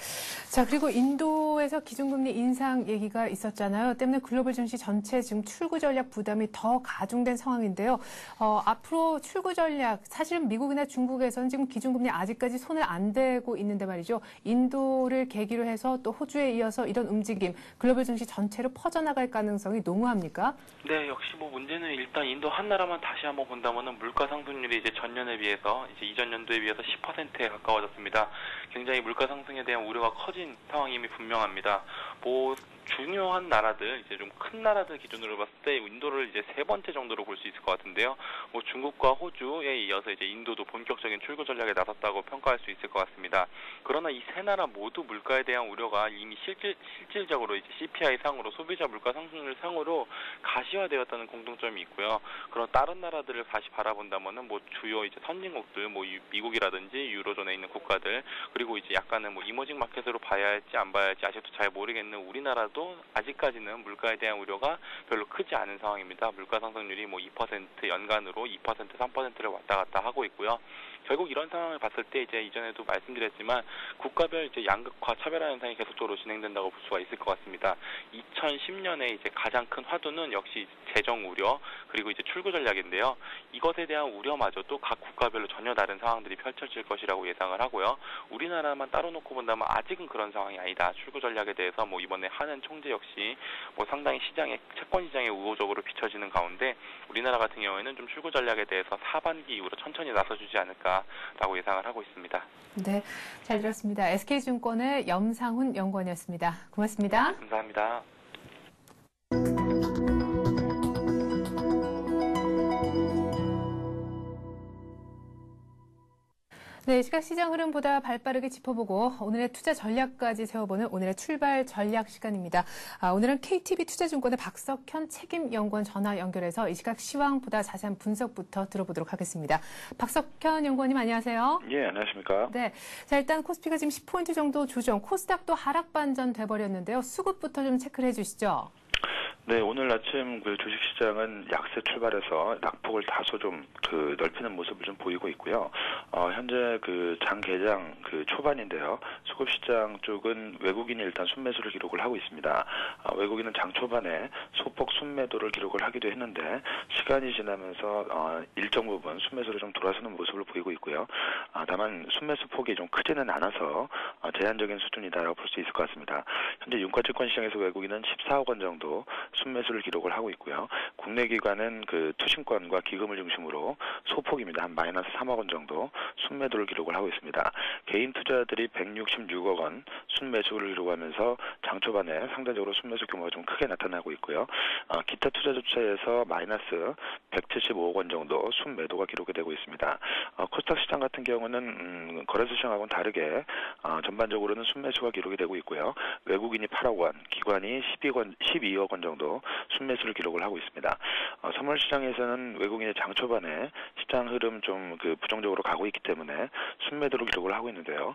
자, 그리고 인도에서 기준금리 인상 얘기가 있었잖아요. 때문에 글로벌 증시 전체 지금 출구 전략 부담이 더 가중된 상황인데요. 앞으로 출구 전략, 사실은 미국이나 중국에서는 지금 기준금리 아직까지 손을 안 대고 있는데 말이죠. 인도를 계기로 해서 또 호주에 이어서 이런 움직임, 글로벌 증시 전체로 퍼져나갈 가능성이 농후합니까? 네, 역시 뭐 문제는 일단 인도 한 나라만 다시 한번 본다면은 물가 상승률이 이제 전년에 비해서 이제 이전 연도에 비해서 10%에 가까워졌습니다. 굉장히 물가 상승에 대한 우려가 커진 상황임이 분명합니다. 뭐 중요한 나라들, 이제 좀 큰 나라들 기준으로 봤을 때 인도를 이제 세 번째 정도로 볼 수 있을 것 같은데요. 뭐 중국과 호주에 이어서 이제 인도도 본격적인 출구 전략에 나섰다고 평가할 수 있을 것 같습니다. 그러나 이 세 나라 모두 물가에 대한 우려가 이미 실질적으로 이제 CPI 상으로 소비자 물가 상승률 상으로 가시화되었다는 공통점이 있고요. 그런 다른 나라들을 다시 바라본다면은 뭐 주요 이제 선진국들, 뭐 미국이라든지 유로존에 있는 국가들, 그리고 이제 약간은 뭐 이머징 마켓으로 봐야 할지 안 봐야 할지 아직도 잘 모르겠는 우리나라도 아직까지는 물가에 대한 우려가 별로 크지 않은 상황입니다. 물가 상승률이 뭐 2% 연간으로 2%, 3%를 왔다 갔다 하고 있고요. 결국 이런 상황을 봤을 때 이제 이전에도 말씀드렸지만 국가별 이제 양극화 차별화 현상이 계속적으로 진행된다고 볼 수가 있을 것 같습니다. 2010년에 이제 가장 큰 화두는 역시 재정 우려 그리고 이제 출구 전략인데요. 이것에 대한 우려마저도 각 국가별로 전혀 다른 상황들이 펼쳐질 것이라고 예상을 하고요. 우리나라만 따로 놓고 본다면 아직은 그런 상황이 아니다. 출구 전략에 대해서 뭐 이번에 하는 총재 역시 뭐 상당히 시장에 채권 시장에 우호적으로 비춰지는 가운데 우리나라 같은 경우에는 좀 출구 전략에 대해서 하반기 이후로 천천히 나서주지 않을까라고 예상을 하고 있습니다. 네, 잘 들었습니다. SK증권의 염상훈 연구원이었습니다. 고맙습니다. 감사합니다. 네, 시각 시장 흐름보다 발빠르게 짚어보고 오늘의 투자 전략까지 세워보는 오늘의 출발 전략 시간입니다. 오늘은 KTB 투자증권의 박석현 책임연구원 전화 연결해서 이 시각 시황보다 자세한 분석부터 들어보도록 하겠습니다. 박석현 연구원님 안녕하세요. 예, 안녕하십니까. 네, 자 일단 코스피가 지금 10포인트 정도 조정, 코스닥도 하락 반전 돼버렸는데요. 수급부터 좀 체크를 해주시죠. 네, 오늘 아침 그 주식시장은 약세 출발해서 낙폭을 다소 좀 넓히는 모습을 좀 보이고 있고요. 현재 장 개장 초반인데요. 수급시장 쪽은 외국인이 일단 순매수를 기록을 하고 있습니다. 외국인은 장 초반에 소폭 순매도를 기록을 하기도 했는데 시간이 지나면서 일정 부분 순매수로 좀 돌아서는 모습을 보이고 있고요. 다만 순매수 폭이 좀 크지는 않아서 제한적인 수준이다라고 볼 수 있을 것 같습니다. 현재 유가증권시장에서 외국인은 14억 원 정도 순매수를 기록을 하고 있고요. 국내 기관은 투신권과 기금을 중심으로 소폭입니다. 한 마이너스 3억 원 정도 순매도를 기록을 하고 있습니다. 개인 투자들이 166억 원 순매수를 기록하면서 장 초반에 상대적으로 순매수 규모가 좀 크게 나타나고 있고요. 기타 투자주체에서 마이너스 175억 원 정도 순매도가 기록이 되고 있습니다. 코스닥 시장 같은 경우는 거래소 시장하고는 다르게 전반적으로는 순매수가 기록이 되고 있고요. 외국인이 8억 원, 기관이 12억 원 정도 순매수를 기록을 하고 있습니다. 선물 시장에서는 외국인의 장 초반에 시장 흐름 좀 부정적으로 가고 있기 때문에 순매도를 기록을 하고 있는데요.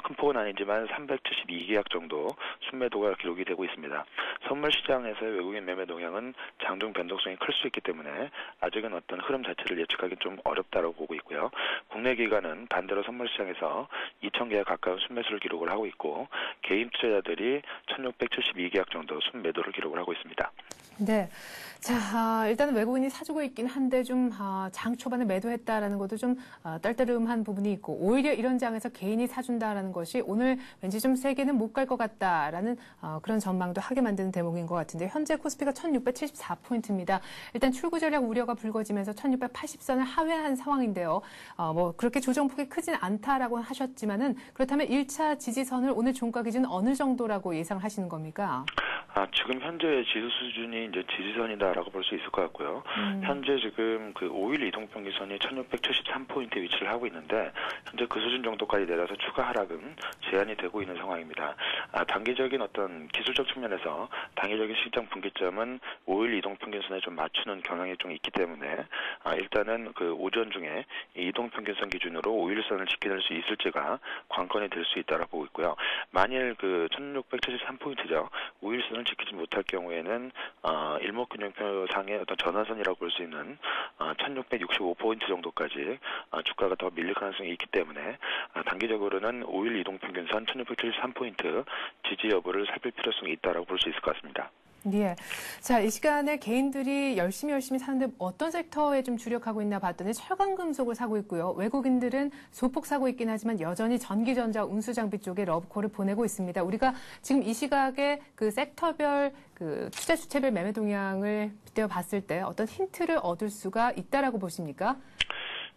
큰 폭은 아니지만 372계약 정도 순매도가 기록이 되고 있습니다. 선물 시장에서의 외국인 매매 동향은 장중 변동성이 클 수 있기 때문에 아직은 어떤 흐름 자체를 예측하기 좀 어렵다고 보고 있고요. 국내 기관은 반대로 선물 시장에서 2,000개에 가까운 순매수를 기록을 하고 있고 개인 투자자들이 1,672계약 정도 순매도를 기록을 하고 있습니다. 네. 자, 일단은 외국인이 사주고 있긴 한데 좀 장 초반에 매도했다라는 것도 좀 떨떠름한 부분이 있고 오히려 이런 장에서 개인이 사준다라는 것이 오늘 왠지 좀 세게는 못 갈 것 같다라는 그런 전망도 하게 만드는 대목인 것 같은데 현재 코스피가 1,674포인트입니다. 일단 출구 전략 우려가 불거지면서 1,680선을 하회한 상황인데요. 뭐 그렇게 조정폭이 크진 않다라고 하셨지만은 그렇다면 1차 지지선을 오늘 종가 기준 어느 정도라고 예상하시는 겁니까? 지금 현재 지수 수준이 이제 지지선이다라고 볼 수 있을 것 같고요. 현재 지금 그 5일 이동평균선이 1,673포인트에 위치를 하고 있는데 현재 그 수준 정도까지 내려서 추가 하락은 제한이 되고 있는 상황입니다. 단기적인 어떤 기술적 측면에서 단기적인 시장 분기점은 5일 이동평균선에 좀 맞추는 경향이 좀 있기 때문에 일단은 그 오전 중에 이동평균선 기준으로 5일선을 지켜낼 수 있을지가 관건이 될 수 있다라고 보고 있고요. 만일 그 1,673포인트죠. 5일선을 지키지 못할 경우에는 일목균형표상의 어떤 전환선이라고 볼 수 있는 1,665포인트 정도까지 주가가 더 밀릴 가능성이 있기 때문에 단기적으로는 5일 이동평균선 1,673포인트 지지 여부를 살필 필요성이 있다라고 볼 수 있을 것 같습니다. 예. 자, 이 시간에 개인들이 열심히 사는데 어떤 섹터에 좀 주력하고 있나 봤더니 철강금속을 사고 있고요. 외국인들은 소폭 사고 있긴 하지만 여전히 전기전자, 운수장비 쪽에 러브콜을 보내고 있습니다. 우리가 지금 이 시각에 그 섹터별 그 투자 주체별 매매 동향을 빗대어 봤을 때 어떤 힌트를 얻을 수가 있다라고 보십니까?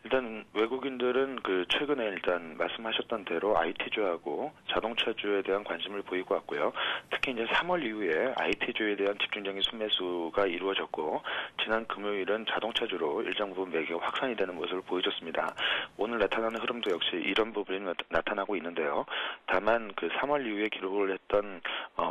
일단 외국인들은 그 최근에 일단 말씀하셨던 대로 IT주하고 자동차주에 대한 관심을 보이고 왔고요. 특히 이제 3월 이후에 IT주에 대한 집중적인 순매수가 이루어졌고 지난 금요일은 자동차주로 일정 부분 매기가 확산이 되는 모습을 보여줬습니다. 오늘 나타나는 흐름도 역시 이런 부분이 나타나고 있는데요. 다만 그 3월 이후에 기록을 했던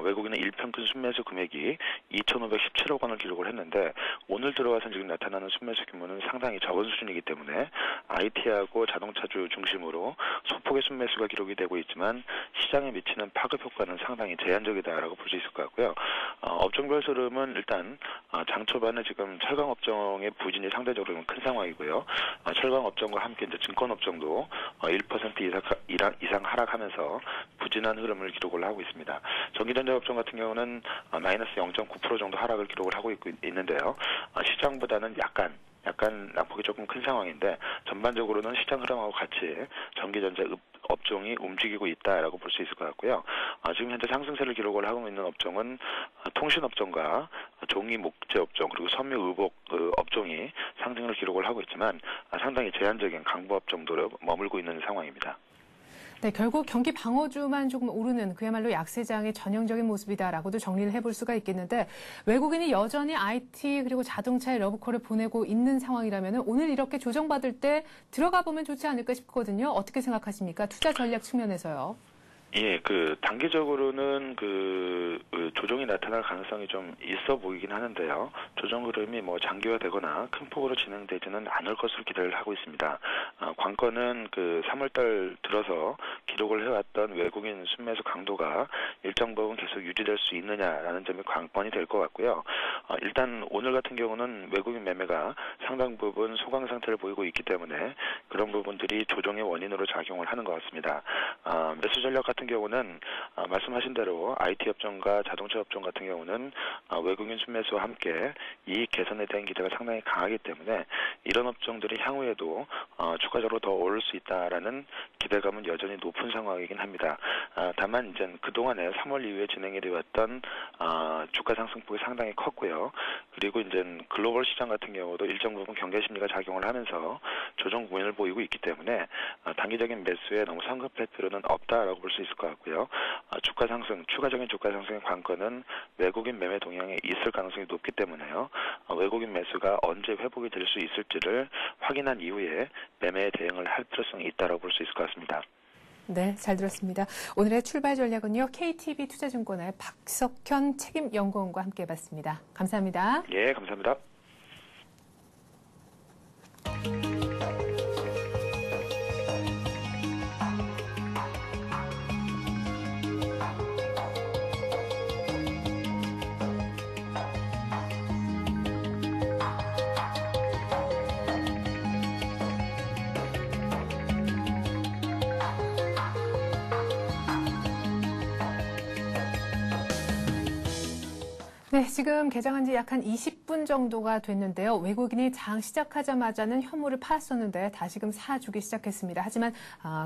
외국인의 일평균 순매수 금액이 2,517억 원을 기록을 했는데 오늘 들어와서 지금 나타나는 순매수 규모는 상당히 적은 수준이기 때문에 IT하고 자동차주 중심으로 소폭의 순매수가 기록이 되고 있지만 시장에 미치는 파급 효과는 상당히 제한적이다라고 볼 수 있을 것 같고요. 업종별 흐름은 일단 장 초반에 지금 철강 업종의 부진이 상대적으로 큰 상황이고요. 철강 업종과 함께 이제 증권 업종도 1% 이상 하락하면서 부진한 흐름을 기록을 하고 있습니다. 전기전자 업종 같은 경우는 마이너스 0.9% 정도 하락을 기록을 하고 있는데요. 시장보다는 약간 낙폭이 조금 큰 상황인데 전반적으로는 시장 흐름하고 같이 전기전자 업종이 움직이고 있다라고 볼 수 있을 것 같고요. 지금 현재 상승세를 기록을 하고 있는 업종은 통신업종과 종이 목재 업종 그리고 섬유 의복 업종이 상승을 기록을 하고 있지만 상당히 제한적인 강보 업종도 머물고 있는 상황입니다. 네, 결국 경기 방어주만 조금 오르는 그야말로 약세장의 전형적인 모습이다라고도 정리를 해볼 수가 있겠는데 외국인이 여전히 IT 그리고 자동차에 러브콜을 보내고 있는 상황이라면 오늘 이렇게 조정받을 때 들어가 보면 좋지 않을까 싶거든요. 어떻게 생각하십니까? 투자 전략 측면에서요. 예, 그 단기적으로는 그 조정이 나타날 가능성이 좀 있어 보이긴 하는데요. 조정 흐름이 뭐 장기화되거나 큰 폭으로 진행되지는 않을 것으로 기대를 하고 있습니다. 관건은 그 3월달 들어서 기록을 해왔던 외국인 순매수 강도가 일정 부분 계속 유지될 수 있느냐라는 점이 관건이 될 것 같고요. 일단 오늘 같은 경우는 외국인 매매가 상당 부분 소강 상태를 보이고 있기 때문에 그런 부분들이 조정의 원인으로 작용을 하는 것 같습니다. 매수 전략 같은 경우는 말씀하신 대로 IT 업종과 자동차 업종 같은 경우는 외국인 순매수와 함께 이익 개선에 대한 기대가 상당히 강하기 때문에 이런 업종들이 향후에도 추가적으로 더 오를 수 있다라는 기대감은 여전히 높은 상황이긴 합니다. 다만 이제 그동안에 3월 이후에 진행이 되었던 주가 상승폭이 상당히 컸고요. 그리고 이제 글로벌 시장 같은 경우도 일정 부분 경계 심리가 작용을 하면서 조정 국면을 보이고 있기 때문에 단기적인 매수에 너무 성급할 필요는 없다라고 볼 수 있을 것 같고요. 주가 상승, 추가적인 주가 상승의 관건은 외국인 매매 동향에 있을 가능성이 높기 때문에요. 외국인 매수가 언제 회복이 될 수 있을지를 확인한 이후에 매매에 대응을 할 필요성이 있다고 볼 수 있을 것 같습니다. 네, 잘 들었습니다. 오늘의 출발 전략은요. KTB 투자증권의 박석현 책임연구원과 함께 해봤습니다. 감사합니다. 예, 감사합니다. 네, 지금 개장한 지 약 한 20분 정도가 됐는데요. 외국인이 장 시작하자마자는 현물을 팔았었는데 다시금 사주기 시작했습니다. 하지만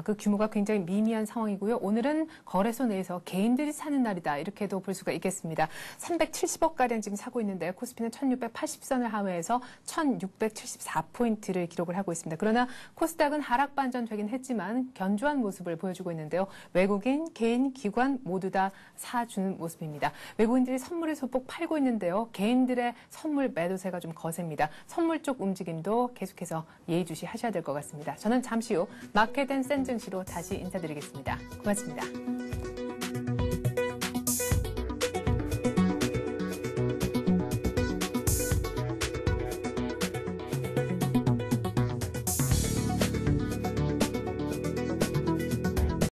그 규모가 굉장히 미미한 상황이고요. 오늘은 거래소 내에서 개인들이 사는 날이다. 이렇게도 볼 수가 있겠습니다. 370억가량 지금 사고 있는데 코스피는 1680선을 하회해서 1674포인트를 기록을 하고 있습니다. 그러나 코스닥은 하락 반전되긴 했지만 견조한 모습을 보여주고 있는데요. 외국인, 개인, 기관 모두 다 사주는 모습입니다. 외국인들이 선물을 소폭 팔고 있는데요. 개인들의 선물 매도세가 좀 거셉니다. 선물 쪽 움직임도 계속해서 예의주시하셔야 될 것 같습니다. 저는 잠시 후 마켓 앤 센 증시로 다시 인사드리겠습니다. 고맙습니다.